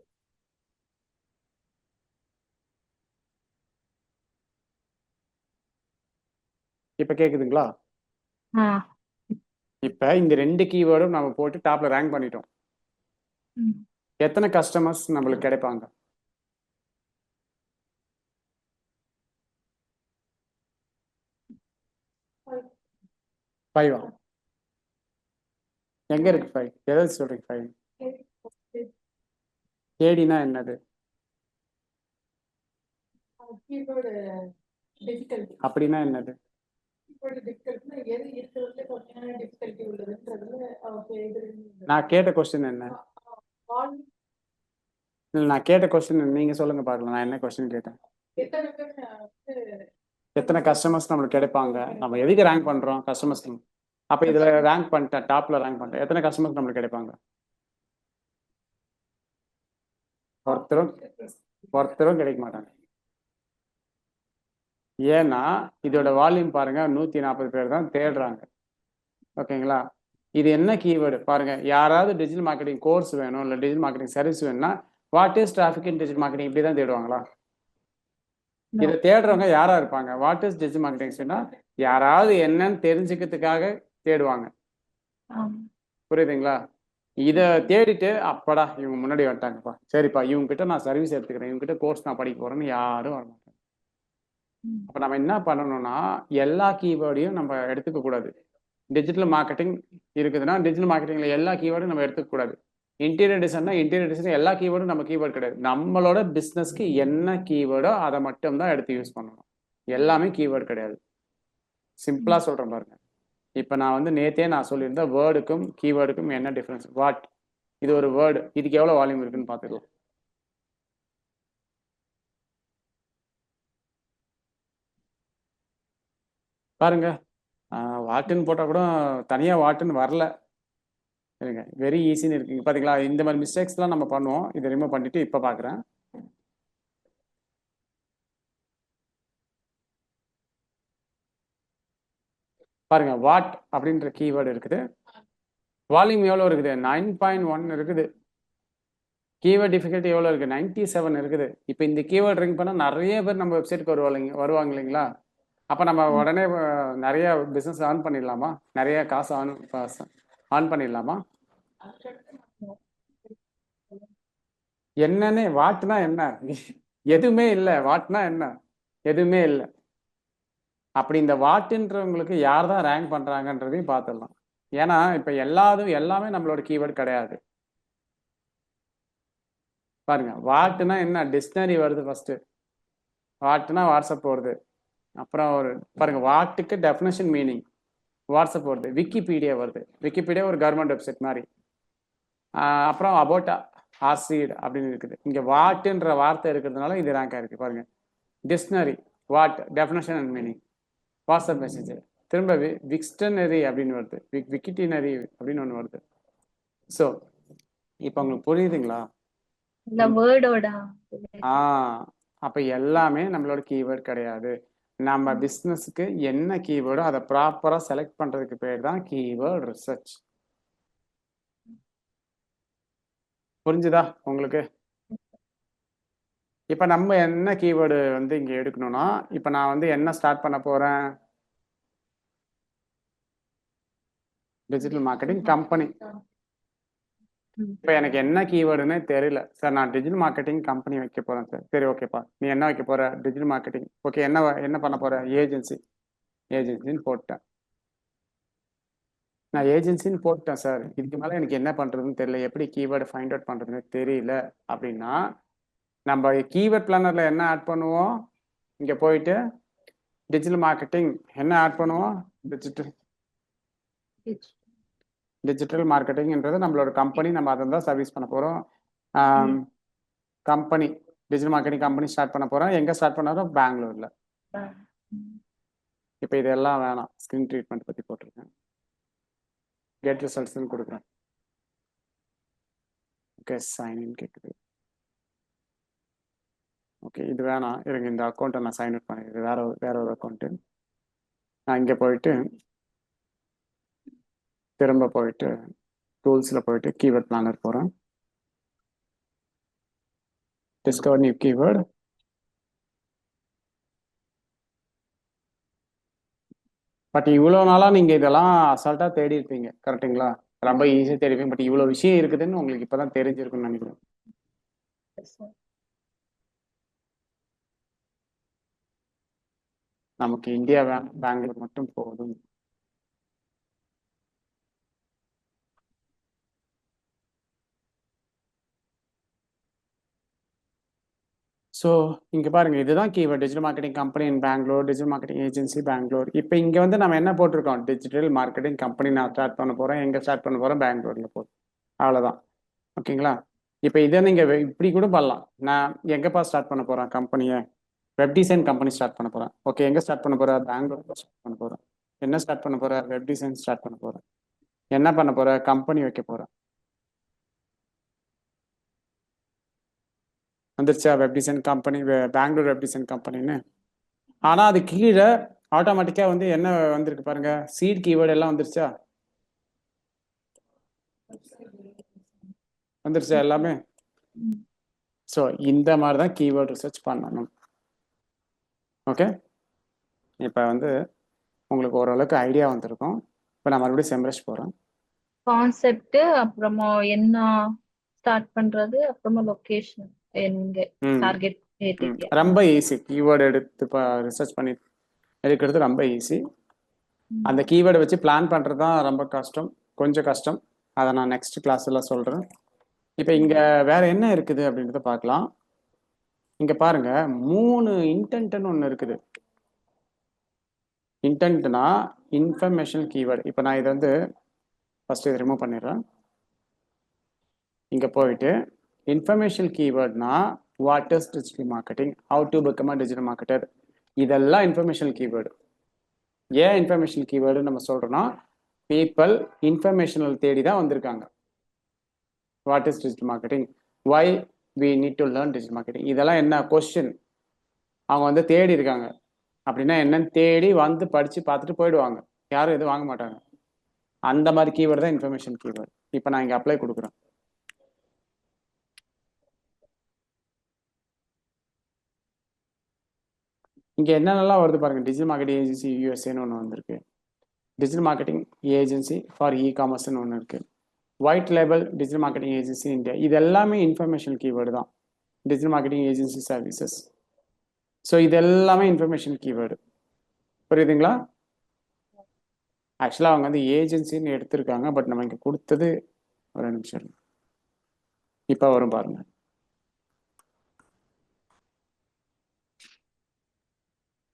இப்போ கேக்குதுங்களா? ஆ இப்போ இந்த 2 கீவேர்டும் நம்ம போட்டு டாப்ல ரேங்க் பண்ணிட்டோம். ம். எத்தனை கஸ்டமர்ஸ் நம்மளுக்கு கிடைப்பாங்க? ஃபைவா? எங்க இருக்கு 5? எதாவது சொல்றீங்க 5? கேடினா என்னது? Keyword difficulty. அப்படின்னா என்னது? கீவேர்டு டிஃபிகல்ட்னா எது இருக்கிறதுல கம்மியான டிஃபிகல்ட்டி உள்ளதுன்றதுல நான் கேட்ட கொஸ்டின் என்ன? இல்லை நான் கேட்ட கொஸ்டின் நீங்க சொல்லுங்க பார்க்கலாம். நான் என்ன கொஸ்டின் கேட்டேன்? எத்தனை கஸ்டமர்ஸ் நம்மளுக்கு கிடைப்பாங்க? நம்ம எதுக்கு ரேங்க் பண்றோம்? கஸ்டமர்ஸ். அப்ப இதுல ரேங்க் பண்ணிட்டேன், டாப்ல ரேங்க் பண்ணிட்டேன். எத்தனை கஸ்டமர்ஸ் நம்மளுக்கு கிடைப்பாங்க? ஒருத்தரும் கிடைக்க மாட்டாங்க. ஏன்னா இதோட வால்யூம் பாருங்க, 140 பேர் தான் தேடுறாங்க. ஓகேங்களா? இது என்ன கீவேர்டு பாருங்க. யாராவது டிஜிட்டல் மார்க்கெட்டிங் கோர்ஸ் வேணும், இல்லை டிஜிட்டல் மார்க்கெட்டிங் சர்வீஸ் வேணும்னா what is traffic in digital marketing இப்படி தான் தேடுவாங்களா? இதை தேடுறவங்க யாரா இருப்பாங்க? வாட் இஸ் டிஜிட்டல் மார்க்கெட்டிங்ஸ்னா யாராவது என்னன்னு தெரிஞ்சுக்கிறதுக்காக தேடுவாங்க. புரியுதுங்களா? இதை தேடிட்டு அப்படா இவங்க முன்னாடி வந்துட்டாங்கப்பா, சரிப்பா இவங்க கிட்ட நான் சர்வீஸ் எடுத்துக்கிறேன், இவங்க கிட்ட கோர்ஸ் நான் படிக்க போறேன்னு யாரும் வர மாட்டாங்க. அப்ப நம்ம என்ன பண்ணணும்னா எல்லா கீவேர்டையும் நம்ம எடுத்துக்க கூடாது. டிஜிட்டல் மார்க்கெட்டிங் இருக்குதுன்னா டிஜிட்டல் மார்க்கெட்டிங்ல எல்லா கீவேர்டும் நம்ம எடுத்துக்க கூடாது. இன்டீரியர் டிசைன்னா இன்டீரியர் டிசைன் எல்லா கீவேர்டும் நம்ம கீவேர்டு கிடையாது. நம்மளோட பிஸ்னஸ்க்கு என்ன கீவேர்டோ அதை மட்டும் தான் எடுத்து யூஸ் பண்ணணும். எல்லாமே கீவேர்டு கிடையாது. சிம்பிளா சொல்றேன் பாருங்க. இப்போ நான் வந்து நேத்தே நான் சொல்லியிருந்தேன் வேர்டுக்கும் கீவேர்டுக்கும் என்ன டிஃபரன்ஸ். வாட் இது ஒரு வேர்டு, இதுக்கு எவ்வளோ வால்யூம் இருக்குன்னு பார்த்துக்கலாம். பாருங்க, வாட்டுன்னு போட்டால் கூட தனியாக வாட்டுன்னு வரல. சரிங்க, வெரி ஈஸின்னு இருக்குங்க. பார்த்தீங்களா? இந்த மாதிரி மிஸ்டேக்ஸ்லாம் நம்ம பண்ணுவோம். இதை ரிமூவ் பண்ணிட்டு இப்போ பார்க்குறேன். பாருங்க, வாட் அப்படின்ற கீவேர்டு இருக்குது. வால்யூம் எவ்வளோ இருக்குது? 9.1 இருக்குது. கீவேர்ட் டிஃபிகல்ட்டி எவ்வளோ இருக்குது? 97 இருக்குது. இப்போ இந்த கீவேர்ட் ரிங் பண்ணால் நிறைய பேர் நம்ம வெப்சைட்டுக்கு வருவாங்க இல்லைங்களா? அப்போ நம்ம உடனே நிறைய பிஸ்னஸ் ஆன் பண்ணிடலாமா? நிறைய காசு ஆன் பண்ணிடலாமா? என்னன்னு வாட்னா என்ன? எதுவுமே இல்லை. வாட்னா என்ன? எதுவுமே இல்லை. அப்படி இந்த வாட்டுன்றவங்களுக்கு யார் தான் ரேங்க் பண்றாங்கன்றதையும் பார்த்துடலாம். ஏன்னா இப்போ எல்லாமே நம்மளோட கீவேர்டு கிடையாது. பாருங்க, வாட்டுனா என்ன? டிக்ஷனரி வருது ஃபர்ஸ்ட். வாட்டுனா வாட்ஸ்அப் வருது. அப்புறம் பாருங்க, வாட்டுக்கு டெஃபினேஷன் மீனிங் வாட்ஸ்அப் வருது. விக்கிபீடியா வருது. விக்கிபீடியா ஒரு கவர்மெண்ட் வெப்சைட் மாதிரி. அப்புறம் அபோட் ஆர்சீட் அப்படின்னு இருக்குது. இங்க வாட்டுன்ற வார்த்தை இருக்கிறதுனால இது ரேங்க் ஆயிருக்கு. பாருங்க, dictionary what definition and meaning, WhatsApp message, திரும்ப விக்ஸ்டனரி அப்படின்னு வருது, விக்கிட்டினரி அப்படின்னு ஒன்று வருது. ஸோ இப்போ உங்களுக்கு புரியுதுங்களா? இந்த வேர்டோட அப்ப எல்லாமே நம்மளோட கீவேர்ட் கிடையாது. நம்ம பிஸ்னஸுக்கு என்ன கீவேர்டோ அதை ப்ராப்பராக செலக்ட் பண்ணுறதுக்கு பேர் தான் கீவேர்ட் ரிசர்ச். புரிஞ்சுதா உங்களுக்கு? இப்போ நம்ம என்ன கீவேர்டு வந்து இங்கே எடுக்கணும்னா, இப்போ நான் வந்து என்ன ஸ்டார்ட் பண்ண போகிறேன்? Digital marketing company. இப்போ எனக்கு என்ன கீவேர்டுன்னே தெரியல சார். நான் டிஜிட்டல் மார்க்கெட்டிங் கம்பெனி வைக்க போகிறேன் சார். சரி, ஓகேப்பா. நீ என்ன வைக்க போகிற? Digital marketing. ஓகே, என்ன பண்ண போகிற? ஏஜென்சின்னு போட்டேன். நான் ஏஜென்சின்னு போட்டேன் சார். இதுக்கு மேலே எனக்கு என்ன பண்ணுறதுன்னு தெரியல, எப்படி கீவேர்டு ஃபைண்ட் அவுட் பண்ணுறதுன்னு தெரியல அப்படின்னா, நம்ம கீவேர்ட் பிளானரில் என்ன ஆட் பண்ணுவோம்? இங்கே போயிட்டு டிஜிட்டல் மார்க்கெட்டிங் என்ன ஆட் பண்ணுவோம்? டிஜிட்டல் மார்க்கெட்டிங்ன்றது நம்மளோட கம்பெனி. நம்ம அதை தான் சர்வீஸ் பண்ண போகிறோம். Company digital marketing company start பண்ண போகிறோம். எங்கே ஸ்டார்ட் பண்ணாலும் பெங்களூரில். இப்போ இதெல்லாம் வேணாம். ஸ்கிரீன் ட்ரீட்மெண்ட் பற்றி போட்டிருக்கேன். கெட் ரிசல்ட்ஸ்ன்னு கொடுக்குறேன். ஓகே, சைன்இன் கேட்குது. ஓகே, இது வேணாம். இருங்க, இந்த அக்கௌண்ட்டை நான் சைன் அவுட் பண்ணிடுறேன். வேற ஒரு அக்கௌண்ட்டு. நான் இங்கே போயிட்டு திரும்ப போயிட்டு டூல்ஸில் போயிட்டு கீவேர்ட் பிளானர் போகிறேன். Discover new keyword. பட் இவ்வளோ நாளாக நீங்கள் இதெல்லாம் அசால்ட்டாக தேடி இருப்பீங்க, கரெக்டுங்களா? ரொம்ப ஈஸியாக தேடி இருப்பீங்க. பட் இவ்வளோ விஷயம் இருக்குதுன்னு உங்களுக்கு இப்போ தான் தெரிஞ்சிருக்குன்னு நினைக்கிறேன். நமக்கு இந்தியா பெங்களூர் மட்டும் போதும். ஸோ இங்கே பாருங்கள், இதுதான் keyword. Digital marketing company in Bangalore, digital marketing agency Bangalore. இப்போ இங்கே வந்து நம்ம என்ன போட்டிருக்கோம்? டிஜிட்டல் மார்க்கெட்டிங் கம்பெனி நான் ஸ்டார்ட் பண்ண போகிறேன். எங்கே ஸ்டார்ட் பண்ண போகிறேன்? பெங்களூரில் போதும். அவ்வளோதான். ஓகேங்களா? இப்போ இதை நீங்கள் இப்படி கூட பண்ணலாம். நான் எங்கேப்பா ஸ்டார்ட் பண்ண போகிறேன் கம்பெனியை? வெப் டிசைன் கம்பெனி ஸ்டார்ட் பண்ண போகிறேன். ஓகே, எங்கே ஸ்டார்ட் பண்ண போகிறேன்? பெங்களூர் ஸ்டார்ட் பண்ண போகிறேன். என்ன ஸ்டார்ட் பண்ண போகிறேன்? வெப் டிசைன் ஸ்டார்ட் பண்ண போகிறேன். என்ன பண்ண போகிறேன்? கம்பெனி வைக்க போகிறேன். வந்துருச்சா? Web design company, Bangalore web design கம்பெனின்னு. ஆனால் அது கீழே ஆட்டோமேட்டிக்காக வந்து என்ன வந்திருக்கு பாருங்க, சீட் கீவேர்டு எல்லாம் வந்துருச்சா? வந்துருச்சா எல்லாமே? ஸோ இந்த மாதிரி தான் கீவேர்ட் ரிசர்ச் பண்ணணும். ஓகே, இப்போ வந்து உங்களுக்கு ஓரளவுக்கு ஐடியா வந்திருக்கும். இப்போ நான் மறுபடியும் செம்ரஷ் போகிறேன். கான்செப்ட், அப்புறமா என்ன ஸ்டார்ட் பண்றது, அப்புறமா லொகேஷன் எங்க டார்கெட் ஏரியா. ரொம்ப ஈஸி. கீவேர்டு எடுத்து ரிசர்ச் பண்ணி எடுக்கிறது ரொம்ப ஈஸி. அந்த கீவேர்டை வச்சு பிளான் பண்ணுறது தான் ரொம்ப கஷ்டம், கொஞ்சம் கஷ்டம். அதை நான் நெக்ஸ்ட் கிளாஸ்ல சொல்கிறேன். இப்போ இங்கே வேற என்ன இருக்குது அப்படின்றத பார்க்கலாம். இங்கே பாருங்க, 3 இன்டென்ட்னு ஒன்று இருக்குது. இன்டென்ட்னா இன்ஃபர்மேஷனல் கீவேர்டு. இப்போ நான் இதை வந்து ஃபர்ஸ்ட் இதை ரிமூவ் பண்ணிடுறேன். இங்கே போயிட்டு இன்ஃபர்மேஷனல் கீவேர்ட்னா what is digital marketing, how to become a digital marketer, இதெல்லாம் இன்ஃபர்மேஷனல் கீவேர்டு. ஏன் இன்ஃபர்மேஷனல் கீவேர்டுன்னு நம்ம சொல்கிறோன்னா, பீப்புள் இன்ஃபர்மேஷனல் தேடி தான் வந்திருக்காங்க. What is digital marketing, why we need to learn digital marketing, இதெல்லாம் என்ன கொஸ்டின் அவங்க வந்து தேடி இருக்காங்க. அப்படின்னா என்னன்னு தேடி வந்து படித்து பார்த்துட்டு போயிடுவாங்க, யாரும் எதுவும் வாங்க மாட்டாங்க. அந்த மாதிரி கீவேர்டு தான் இன்ஃபர்மேஷன் கீவேர்டு. இப்போ நான் இங்கே அப்ளை கொடுக்குறேன். இங்கே என்னென்னலாம் வருது பாருங்க. டிஜிட்டல் மார்க்கெட்டிங் ஏஜென்சி யூஎஸ்ஏன்னு ஒன்று வந்திருக்கு. டிஜிட்டல் மார்க்கெட்டிங் ஏஜென்சி ஃபார் இ-காமர்ஸ்ன்னு ஒன்று இருக்குது. White label digital marketing agency India. இது எல்லாமே இன்ஃபர்மேஷன் கீவேர்டு தான். Digital marketing agency services. So இது எல்லாமே இன்ஃபர்மேஷன் கீவேர்டு. புரியுதுங்களா? ஆக்சுவலாக அவங்க வந்து ஏஜென்சின்னு எடுத்திருக்காங்க. பட் நம்ம இங்கே கொடுத்தது ஒரு நிமிஷம் இப்போ வரும் பாருங்க.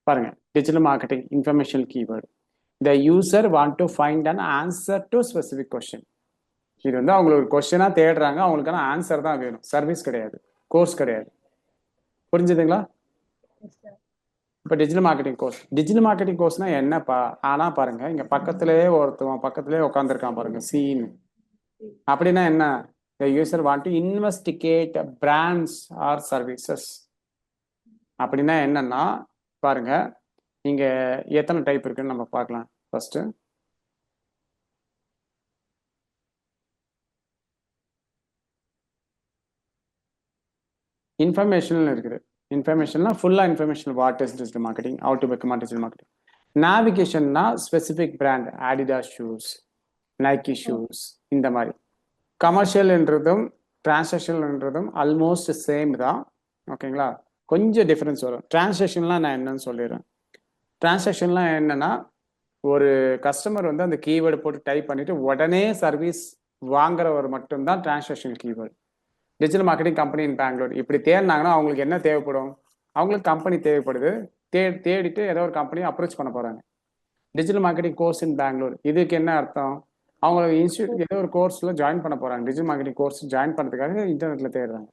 பாருங்க, digital marketing information keyword. The user want to find an answer to specific question. இது வந்து அவங்களுக்கு ஒரு கொஸ்டினாக தேடுறாங்க, அவங்களுக்கான ஆன்சர் தான் வேணும், சர்வீஸ் கிடையாது, கோர்ஸ் கிடையாது. புரிஞ்சுதுங்களா? இப்போ digital marketing course, digital marketing கோர்ஸ்னா என்னப்பா? ஆனால் பாருங்க, இங்கே பக்கத்துலேயே பக்கத்துலேயே உட்காந்துருக்கான் பாருங்க, சீன். அப்படின்னா என்ன? The user want to investigate brands or services. அப்படின்னா என்னன்னா பாருங்க, இங்கே எத்தனை டைப் இருக்குன்னு நம்ம பார்க்கலாம். ஃபர்ஸ்ட்டு இன்ஃபர்மேஷன் இருக்குது. இன்ஃபர்மேஷன்னா ஃபுல்லாக information what is digital marketing, how to become digital marketing. நேவிகேஷன்னா specific brand, Adidas shoes, Nike shoes, இந்த மாதிரி. கமர்ஷியல்ன்றதும் டிரான்சாக்ஷன்ன்றதும் ஆல்மோஸ்ட் சேம் தான். ஓகேங்களா, கொஞ்சம் டிஃப்ரென்ஸ் வரும். டிரான்சாக்ஷன்லாம் நான் என்னன்னு சொல்லிடுறேன். டிரான்சாக்ஷன்லாம் என்னன்னா, ஒரு கஸ்டமர் வந்து அந்த கீவேர்டு போட்டு டைப் பண்ணிட்டு உடனே சர்வீஸ் வாங்குறவர் மட்டும்தான் transaction keyword. Digital marketing company in Bangalore இப்படி தேடினாங்கன்னா அவங்களுக்கு என்ன தேவைப்படும்? அவங்களுக்கு கம்பெனி தேவைப்படுது. தேடிட்டு ஏதோ ஒரு கம்பெனியை அப்ரோச் பண்ண போறாங்க. Digital marketing course in Bangalore, இதுக்கு என்ன அர்த்தம்? அவங்க இன்ஸ்டியூட் ஏதோ ஒரு கோர்ஸ்ல ஜாயின் பண்ண போறாங்க. டிஜிட்டல் மார்க்கெட்டிங் கோர்ஸ் ஜாயின் பண்ணுறதுக்காக இன்டர்நெட்ல தேடுறாங்க.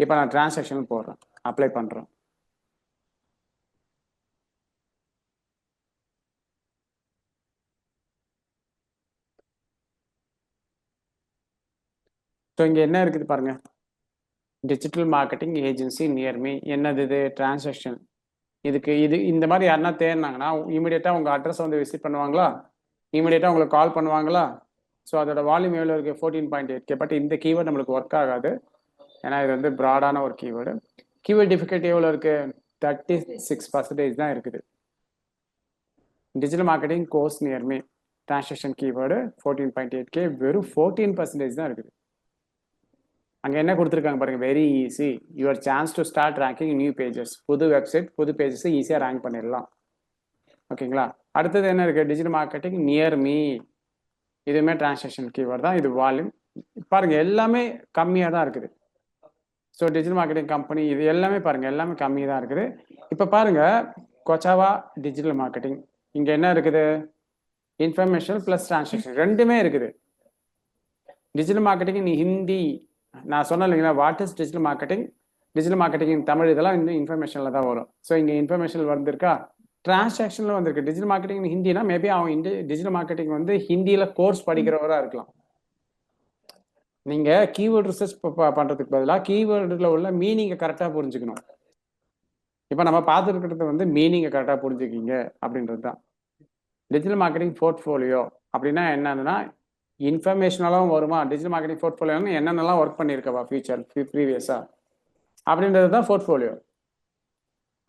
இப்போ நான் டிரான்சாக்ஷன் போடுறேன், அப்ளை பண்றேன். ஸோ இங்கே என்ன இருக்குது பாருங்க, digital marketing agency near me. என்னது இது? டிரான்சாக்ஷன். இதுக்கு இந்த மாதிரி யாருன்னா தேடினாங்கன்னா இமீடியட்டாக உங்கள் அட்ரஸ் வந்து விசிட் பண்ணுவாங்களா? இமீடியட்டாக உங்களுக்கு கால் பண்ணுவாங்களா? ஸோ அதோட வால்யூம் எவ்வளோ இருக்குது? 14.8K. பட் இந்த கீவேர்டு நம்மளுக்கு ஒர்க் ஆகாது, ஏன்னா இது வந்து ப்ராடான ஒரு கீவேர்டு. கீவேர்டு டிஃபிகல்ட்டி எவ்வளோ இருக்குது? 36% தான் இருக்குது. Digital marketing course near me, transaction keyword 14.8K, வெறும் 14% தான் இருக்குது. அங்கே என்ன கொடுத்துருக்காங்க பாருங்க, very easy, your chance to start ranking new pages. புது வெப்சைட், புது பேஜஸ் ஈஸியாக ரேங்க் பண்ணிடலாம். ஓகேங்களா, அடுத்தது என்ன இருக்குது? டிஜிட்டல் மார்க்கெட்டிங் நியர் மீ, இதுவுமே டிரான்சாக்ஷன் கீவேர்டு தான். இது வால்யூம் பாருங்க, எல்லாமே கம்மியாக தான் இருக்குது. ஸோ டிஜிட்டல் மார்க்கெட்டிங் கம்பெனி இது எல்லாமே பாருங்க, எல்லாமே கம்மியாக தான் இருக்குது. இப்போ பாருங்க, கொச்சாவா டிஜிட்டல் மார்க்கெட்டிங், இங்கே என்ன இருக்குது? இன்ஃபர்மேஷன் ப்ளஸ் டிரான்சாக்ஷன் ரெண்டுமே இருக்குது. டிஜிட்டல் மார்க்கெட்டிங் நீ ஹிந்தி, நான் சொன்னேன் இல்லைங்களா, what is digital marketing, digital marketing Tamil, இதெல்லாம் இந்த இன்ஃபர்மேஷனில் தான் வரும். ஸோ இங்கே இன்ஃபர்மேஷன் வந்திருக்கா, டிரான்சாக்ஷனில் வந்திருக்கு. டிஜிட்டல் மார்க்கெட்டிங் ஹிந்தினா மேபி அவன் டிஜிட்டல் மார்க்கெட்டிங் வந்து ஹிந்தியில் கோர்ஸ் படிக்கிறவராக இருக்கலாம். நீங்கள் கீவேர்டு ரிசர்ச் பண்ணுறதுக்கு பதிலாக கீவேர்டில் உள்ள மீனிங்கை கரெக்டாக புரிஞ்சுக்கணும். இப்போ நம்ம பார்த்துருக்கிறது வந்து மீனிங்கை கரெக்டாக புரிஞ்சுக்கிங்க அப்படின்றது தான். டிஜிட்டல் மார்க்கெட்டிங் போர்ட்ஃபோலியோ அப்படின்னா என்னன்னா, இன்ஃபர்மேஷனெல்லாம் வருமா? டிஜிட்டல் மார்க்கெட்டிங் போர்ட்ஃபோலியோன்னு என்னென்னலாம் ஒர்க் பண்ணியிருக்கவா ஃபியூச்சர் ப்ரீவியஸாக அப்படின்றது தான் போர்ட்ஃபோலியோ.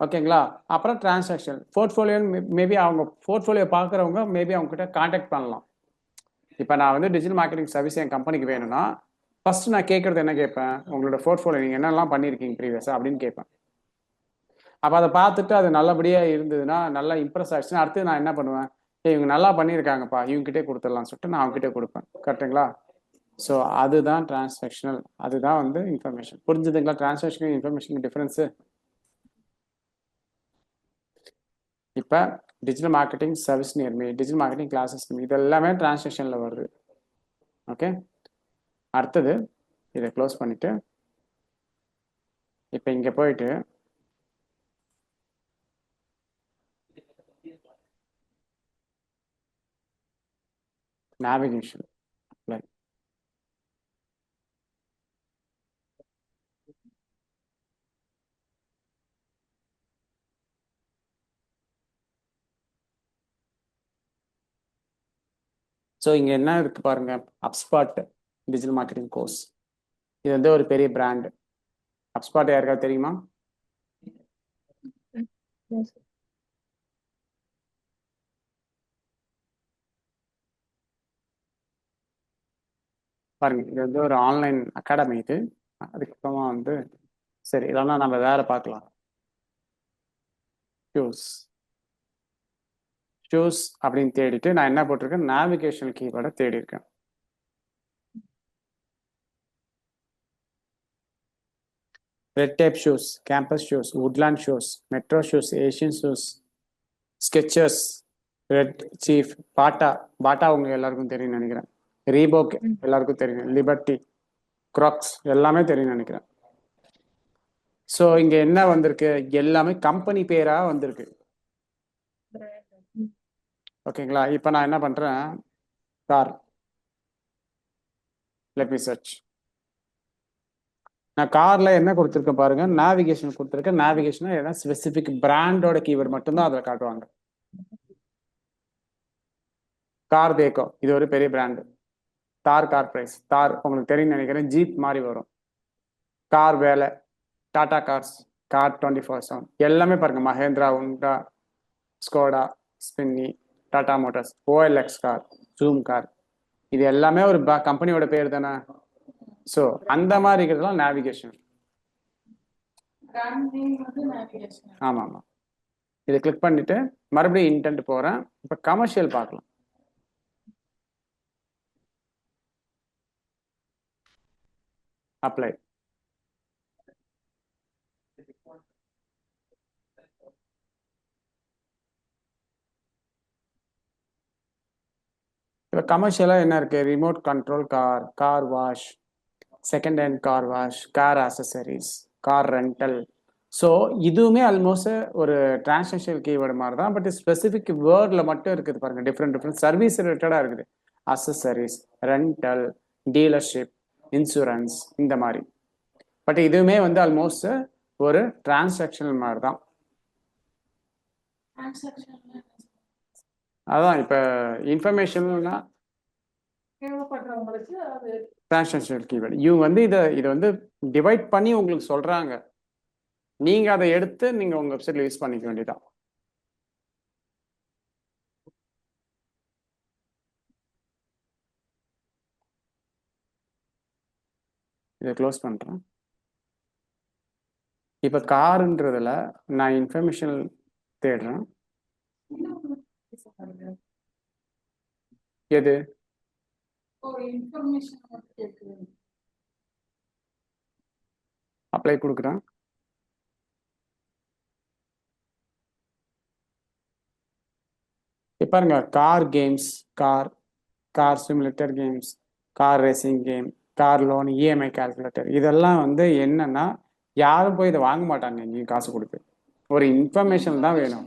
ஓகேங்களா, அப்புறம் டிரான்சாக்ஷன். போர்ட்ஃபோலியோன்னு மேபி அவங்க போர்ட்ஃபோலியோ பார்க்குறவங்க மேபி அவங்க கிட்ட கான்டாக்ட் பண்ணலாம். இப்போ நான் வந்து டிஜிட்டல் மார்க்கெட்டிங் சர்வீஸ் என் கம்பெனிக்கு வேணும்னா ஃபர்ஸ்ட் நான் கேட்குறது என்ன கேட்பேன்? உங்களோட போர்ட்ஃபோலியோ நீங்கள் என்னெல்லாம் பண்ணியிருக்கீங்க ப்ரீவியஸாக அப்படின்னு கேட்பேன். அப்போ அதை பார்த்துட்டு அது நல்லபடியாக இருந்ததுன்னா, நல்லா இம்ப்ரெஸ் ஆகிடுச்சுன்னா, அடுத்து நான் என்ன பண்ணுவேன்? இவங்க நல்லா பண்ணியிருக்காங்கப்பா, இவங்ககிட்டே கொடுத்துடலாம்னு சொல்லிட்டு நான் அவங்ககிட்டே கொடுப்பேன். கரெக்டுங்களா? ஸோ அதுதான் டிரான்சாக்ஷனல், அதுதான் வந்து இன்ஃபர்மேஷன். புரிஞ்சுதுங்களா? Transaction information difference. இப்போ digital marketing service near me, digital marketing classes இது எல்லாமே டிரான்சாக்ஷனில் வருது. ஓகே, அடுத்தது இதை க்ளோஸ் பண்ணிட்டு இப்போ இங்கே போயிட்டு நேவிகேஷன் அப்ளை. ஸோ இங்கே என்ன இருக்கு பாருங்க, அப்ஸ்பாட் டிஜிட்டல் மார்க்கெட்டிங் கோர்ஸ். இது வந்து ஒரு பெரிய பிராண்டு. அப்ஸ்பாட் யாருக்காவது தெரியுமா? பாருங்க, இது வந்து ஒரு ஆன்லைன் அகாடமி. இது அதுக்கப்புறமா வந்து சரி, இதெல்லாம் நம்ம வேற பார்க்கலாம். ஷூஸ் அப்படின்னு தேடிட்டு நான் என்ன போட்டிருக்கேன்? நேவிகேஷன் கீவேர்டை தேடி இருக்கேன். Red Tape shoes, Campus shoes, Woodland shoes, Metro shoes, Asian shoes, Skechers, Red Chief, Bata உங்க எல்லாருக்கும் தெரியும்னு நினைக்கிறேன். ரீபோக் எல்லாருக்கும் தெரியும், லிபர்ட்டி, க்ராக்ஸ் எல்லாமே தெரியும்னு நினைக்கிறேன். ஸோ இங்க என்ன வந்திருக்கு? எல்லாமே கம்பெனி பேரா வந்திருக்கு. ஓகேங்களா, இப்போ நான் என்ன பண்றேன்? Car, let me search. நான் கார்ல என்ன கொடுத்துருக்கேன் பாருங்க, நேவிகேஷன் கொடுத்துருக்கேன். நேவிகேஷன் ஏதாவது ஸ்பெசிபிக் பிராண்டோட கீவேர்டு மட்டும்தான் அதில் காட்டுவாங்க. கார் தேக்கோ, இது ஒரு பெரிய பிராண்டு. தார் கார் பிரைஸ், தார் உங்களுக்கு தெரியும் நினைக்கிறேன், ஜீப் மாதிரி வரும். கார் வேலை, டாடா கார்ஸ், கார் 24/7 எல்லாமே பாருங்க. மஹேந்திரா, உண்டா, Skoda, Spinny, Tata Motors, OLX car, Zoom car, இது எல்லாமே ஒரு கம்பெனியோட பேர் தானே. ஸோ அந்த மாதிரி இருக்கிறதுலாம் நேவிகேஷன். பிராண்ட் நேம் வந்து நேவிகேஷன். ஆமாம் ஆமாம். இதை கிளிக் பண்ணிட்டு மறுபடியும் இன்டென்ட் போகிறேன். இப்போ கமர்ஷியல் பார்க்கலாம். அப்ளை. இப்போ கமர்ஷியலாக என்ன இருக்கு? Remote control car, car wash, second hand car wash, car accessories, car rental. So இதுவுமே ஆல்மோஸ்ட் ஒரு டிரான்சாக்ஷனல் கீவேர்டு மாதிரி தான். பட் ஸ்பெசிஃபிக் வேர்டில் மட்டும் இருக்குது பாருங்க. டிஃப்ரெண்ட் சர்வீஸ் ரிலேட்டடாக இருக்குது. அக்சசரிஸ், ரெண்டல், டீலர்ஷிப், இன்சூரன்ஸ், இந்த மாதிரி. பட் இதுவுமே வந்து ஆல்மோஸ்ட் ஒரு டிரான்சாக்ஷனல் மாதிரி தான். அதான் இப்போ இன்ஃபர்மேஷன்னா தேவைப்படுறவங்களுக்கு அது டிரான்சாக்ஷனல் கீவேர்டு. இவங்க வந்து இதை வந்து டிவைட் பண்ணி உங்களுக்கு சொல்றாங்க. நீங்க அதை எடுத்து நீங்க உங்க வெப்சைட்ல யூஸ் பண்ணிக்க வேண்டியதான். இதை க்ளோஸ் பண்றேன். இப்ப காருன்றதுல நான் இன்ஃபர்மேஷன் தேடுறேன். எது? இன்ஃபர்மேஷன் கேட்குது. அப்ளை கொடுக்குறேன். இப்ப பாருங்க, car games, car simulator games, car racing game, car loan, EMI calculator, இதெல்லாம் வந்து என்னன்னா யாரும் போய் இதை வாங்க மாட்டாங்க. எங்கேயும் காசு கொடுத்து ஒரு இன்ஃபர்மேஷன் தான் வேணும்.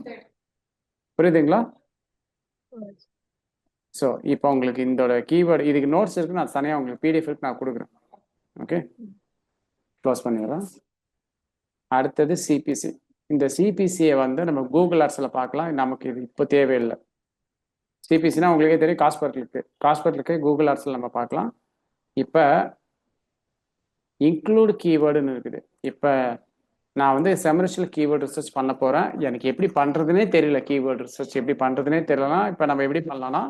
புரியுதுங்களா? ஸோ இப்போ உங்களுக்கு இந்த கீவேர்டு இதுக்கு நோட்ஸ் இருக்கு. நான் தனியாக உங்களுக்கு பிடிஎஃப் இருக்கு, நான் கொடுக்குறேன். ஓகே, க்ளோஸ் பண்ணிடுறேன். அடுத்தது சிபிசி. இந்த சிபிசியை வந்து நம்ம கூகுள் ஆட்ஸில் பார்க்கலாம். நமக்கு இது இப்போ தேவையில்லை. சிபிசினா உங்களுக்கே தெரியும், காஸ்பர்ட்லுக்கு கூகுள் ஆட்ஸில் நம்ம பார்க்கலாம். இப்போ இன்க்ளூட் கீவேர்டுன்னு இருக்குது. இப்போ நான் வந்து செமரிஷியல் கீவேர்டு ரிசர்ச் பண்ண போகிறேன். எனக்கு எப்படி பண்ணுறதுனே தெரியல. கீவேர்டு ரிசர்ச் எப்படி பண்ணுறதுனே தெரியலனா இப்போ நம்ம எப்படி பண்ணலாம்னா,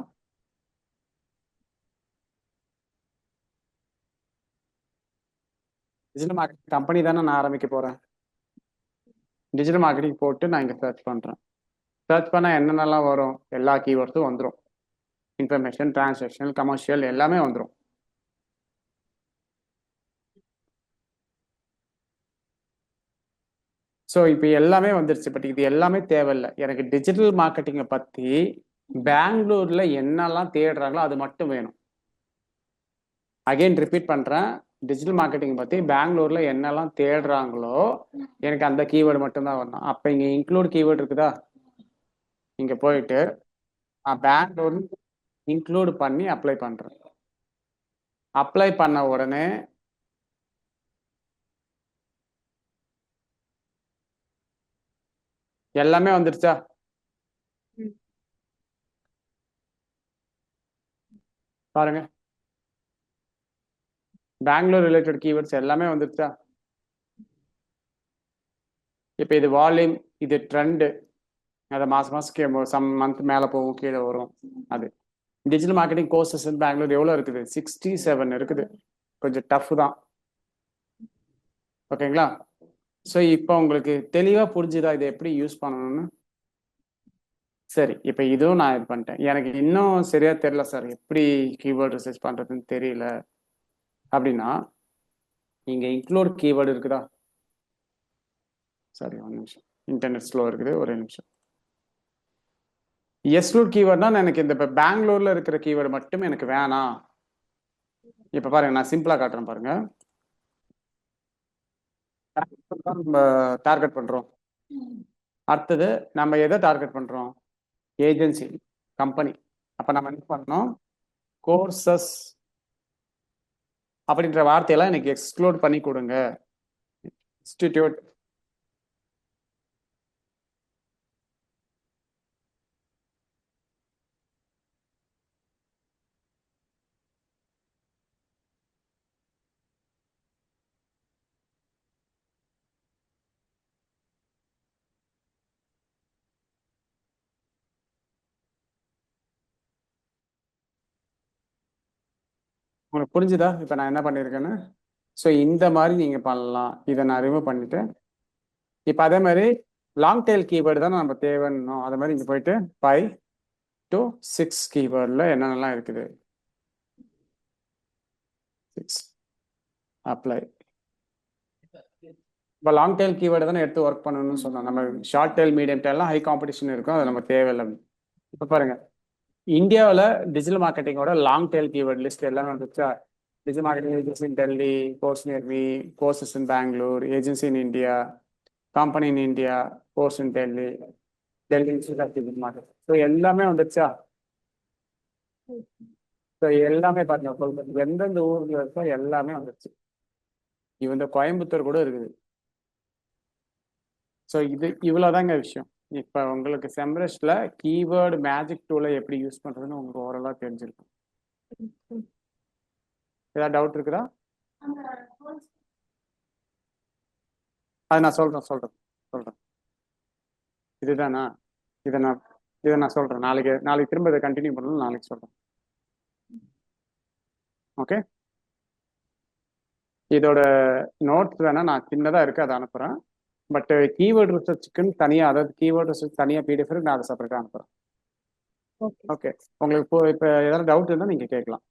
டிஜிட்டல் மார்க்கெட்டிங் கம்பெனி தானே நான் ஆரம்பிக்க போகிறேன். டிஜிட்டல் மார்க்கெட்டிங் போட்டு நான் இங்கே சர்ச் பண்ணுறேன். சர்ச் பண்ணால் என்னென்னலாம் வரும்? எல்லா கீவேர்ட்ஸும் வந்துடும். இன்ஃபர்மேஷன், டிரான்சாக்ஷனல், கமர்ஷியல் எல்லாமே வந்துடும். ஸோ இப்போ எல்லாமே வந்துருச்சு. பட் இது எல்லாமே தேவையில்லை. எனக்கு டிஜிட்டல் மார்க்கெட்டிங்கை பற்றி பெங்களூரில் என்னெல்லாம் தேடுறாங்களோ அது மட்டும் வேணும். அகைன் ரிப்பீட் பண்ணுறேன், டிஜிட்டல் மார்க்கெட்டிங் பற்றி பெங்களூரில் என்னெல்லாம் தேடுறாங்களோ எனக்கு அந்த கீவேர்டு மட்டும்தான் வரணும். அப்போ இங்கே இன்க்ளூட் கீவேர்டு இருக்குதா? இங்கே போயிட்டு நான் பெங்களூர் இன்க்ளூட் பண்ணி அப்ளை பண்ணுறேன். அப்ளை பண்ண உடனே எல்லாமே வந்துருச்சா? பாருங்க, பெங்களூர் ரிலேட்டட் கீவேர்ட்ஸ் எல்லாமே வந்துருச்சா? இப்போ இது வால்யூம், இது ட்ரெண்டு, அதை மாதம் சம் மந்த் மேலே போகும், கீழே வரும். அது டிஜிட்டல் மார்க்கெட்டிங் கோர்சஸ் பெங்களூர் எவ்வளோ இருக்குது? 67 இருக்குது. கொஞ்சம் டஃப் தான். ஓகேங்களா? ஸோ இப்போ உங்களுக்கு தெளிவாக புரிஞ்சுதா இதை எப்படி யூஸ் பண்ணணும்னு? சரி, இப்போ இதுவும் நான் இது பண்ணிட்டேன். எனக்கு இன்னும் சரியா தெரியல சார், எப்படி கீவேர்டு ரிசர்ச் பண்ணுறதுன்னு தெரியல அப்படின்னா, இங்கே இன்க்ளூட் கீவேர்டு இருக்குதா? சரி, ஒரு நிமிஷம், இன்டர்நெட் ஸ்லோ இருக்குது, ஒரு நிமிஷம். எக்ஸ்க்ளூட் கீவேர்ட்னா எனக்கு இந்த இப்போ பெங்களூர்ல இருக்கிற கீவேர்டு மட்டும் எனக்கு வேணாம். இப்போ பாருங்க, நான் சிம்பிளா காட்டுறேன் பாருங்க. நம்ம டார்கெட் பண்றோம். அடுத்தது நம்ம எதை டார்கெட் பண்றோம்? Agency, company. அப்ப நம்ம என்ன பண்ணோம்? கோர்சஸ் அப்படின்ற வார்த்தையெல்லாம் எனக்கு எக்ஸ்க்ளூட் பண்ணி கொடுங்க substitute. உங்களுக்கு புரிஞ்சுதா இப்போ நான் என்ன பண்ணியிருக்கேன்னு? ஸோ இந்த மாதிரி நீங்கள் பண்ணலாம். இதை நான் ரிமூவ் பண்ணிட்டு இப்போ அதே மாதிரி லாங் டெயில் கீவேர்டு தான் நம்ம தேவைன்னோம். அதே மாதிரி இங்கே போயிட்டு 5 to 6 கீவேர்டில் என்னென்னலாம் இருக்குது 6 அப்ளை. இப்போ லாங் டெயில் கீவேர்டு தானே எடுத்து ஒர்க் பண்ணணும்னு சொன்னோம். நம்ம ஷார்ட் டெயில் மீடியம் டெயிலாம் ஹை காம்படிஷன் இருக்கும், அது நம்ம தேவையில்லை. இப்போ பாருங்க, இந்தியாவில் டிஜிட்டல் மார்க்கெட்டிங்கோட லாங் டெயில் கீவேர்ட் லிஸ்ட் எல்லாமே வந்துச்சா? Digital marketing agency in Delhi, course near me, courses in Bangalore, agency in India, company in India, course in Delhi, Delhi institute of digital marketing. So எல்லாமே வந்துச்சா? ஸோ எல்லாமே பாருங்க, எந்தெந்த ஊர்ல இருக்கோ எல்லாமே வந்துருச்சு. இந்த கோயம்புத்தூர் கூட இருக்குது. ஸோ இவ்வளோதாங்க விஷயம். இப்போ உங்களுக்கு செம்ரஸ்ட்ல கீவேர்டு மேஜிக் டூலை எப்படி யூஸ் பண்ணுறதுன்னு உங்களுக்கு ஓரளவு தெரிஞ்சிருக்கும். ஏதாவது டவுட் இருக்குதா? அது நான் சொல்கிறேன். இதுதானா? இதை நான் சொல்கிறேன். நாளைக்கு திரும்ப இதை கண்டினியூ பண்ணணும், நாளைக்கு சொல்கிறேன். ஓகே, இதோட நோட்ஸ் வேணால் நான் சின்னதாக இருக்குது, அதை அனுப்புகிறேன். பட் கீவேர்டு ரிசர்ச்சுக்குன்னு தனியாக, அதாவது கீவேர்டு ரிசர்ச் தனியாக பிடிஎஃப் நான் அதை செப்பரேட்டாக அனுப்புகிறேன். ஓகே, உங்களுக்கு இப்போ ஏதாவது டவுட் இருந்தால் நீங்கள் கேட்கலாம்.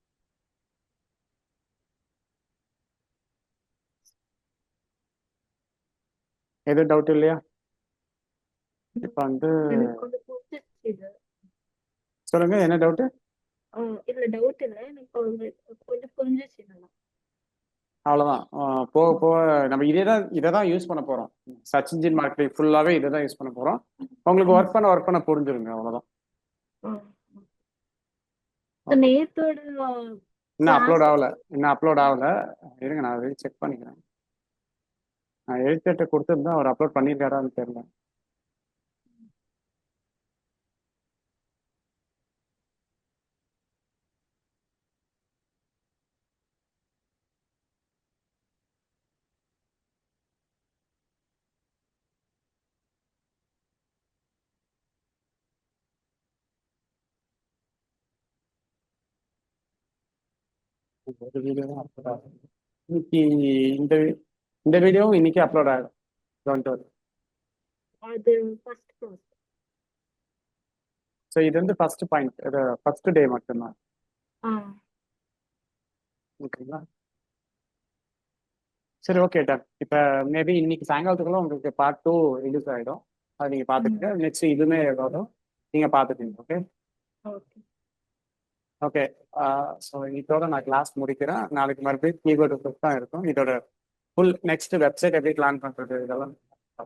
எதுவும் டவுட் இல்லையா? இப்போ வந்து சொல்லுங்க, என்ன டவுட்டு? இல்ல டவுட் இல்லை, எனக்கு கொஞ்சம் புரிஞ்சிச்சு. அவ்வளோதான். போக போக நம்ம இதை தான் யூஸ் பண்ண போகிறோம். சர்ச் இன்ஜின் மார்க்கெட்டிங் ஃபுல்லாகவே இதை தான் யூஸ் பண்ண போகிறோம். உங்களுக்கு ஒர்க் பண்ண புரிஞ்சிருங்க, அவ்வளோதான். நேத்தோட இன்னும் அப்லோட் ஆகலை. இருங்க, நான் அதை செக் பண்ணிக்கிறேன். நான் 8 கொடுத்துருந்தேன், அவர் அப்லோட் பண்ணியிருக்காரான்னு தெரியல. ஒரு வீடியோ தான் அப்லோட் ஆகும் இன்னைக்கு. இந்த வீடியோவும் இன்னைக்கு அப்லோட் ஆகும். அது ஃபர்ஸ்ட் ப்ராசஸ். ஸோ இது வந்து ஃபர்ஸ்ட் பாயிண்ட், இது ஃபர்ஸ்ட் டே மட்டும்தான். ஓகேங்களா? சரி, ஓகே, டன். இப்போ மேபி இன்னைக்கு சாயங்காலத்துக்குள்ள உங்களுக்கு பார்ட் 2 ரிலீஸ் ஆகிடும். அது நீங்கள் பார்த்துட்டு நெக்ஸ்ட் இதுவுமே வரும், நீங்கள் பார்த்துட்டீங்க. Okay okay. ஸோ இதோட நான் கிளாஸ் முடிக்கிறேன். நாளைக்கு மறுபடியும் கீவேர்டு தான் இருக்கும். இதோட ஃபுல் நெக்ஸ்ட் வெப்சைட் எப்படி பிளான் பண்ணுறது இதெல்லாம்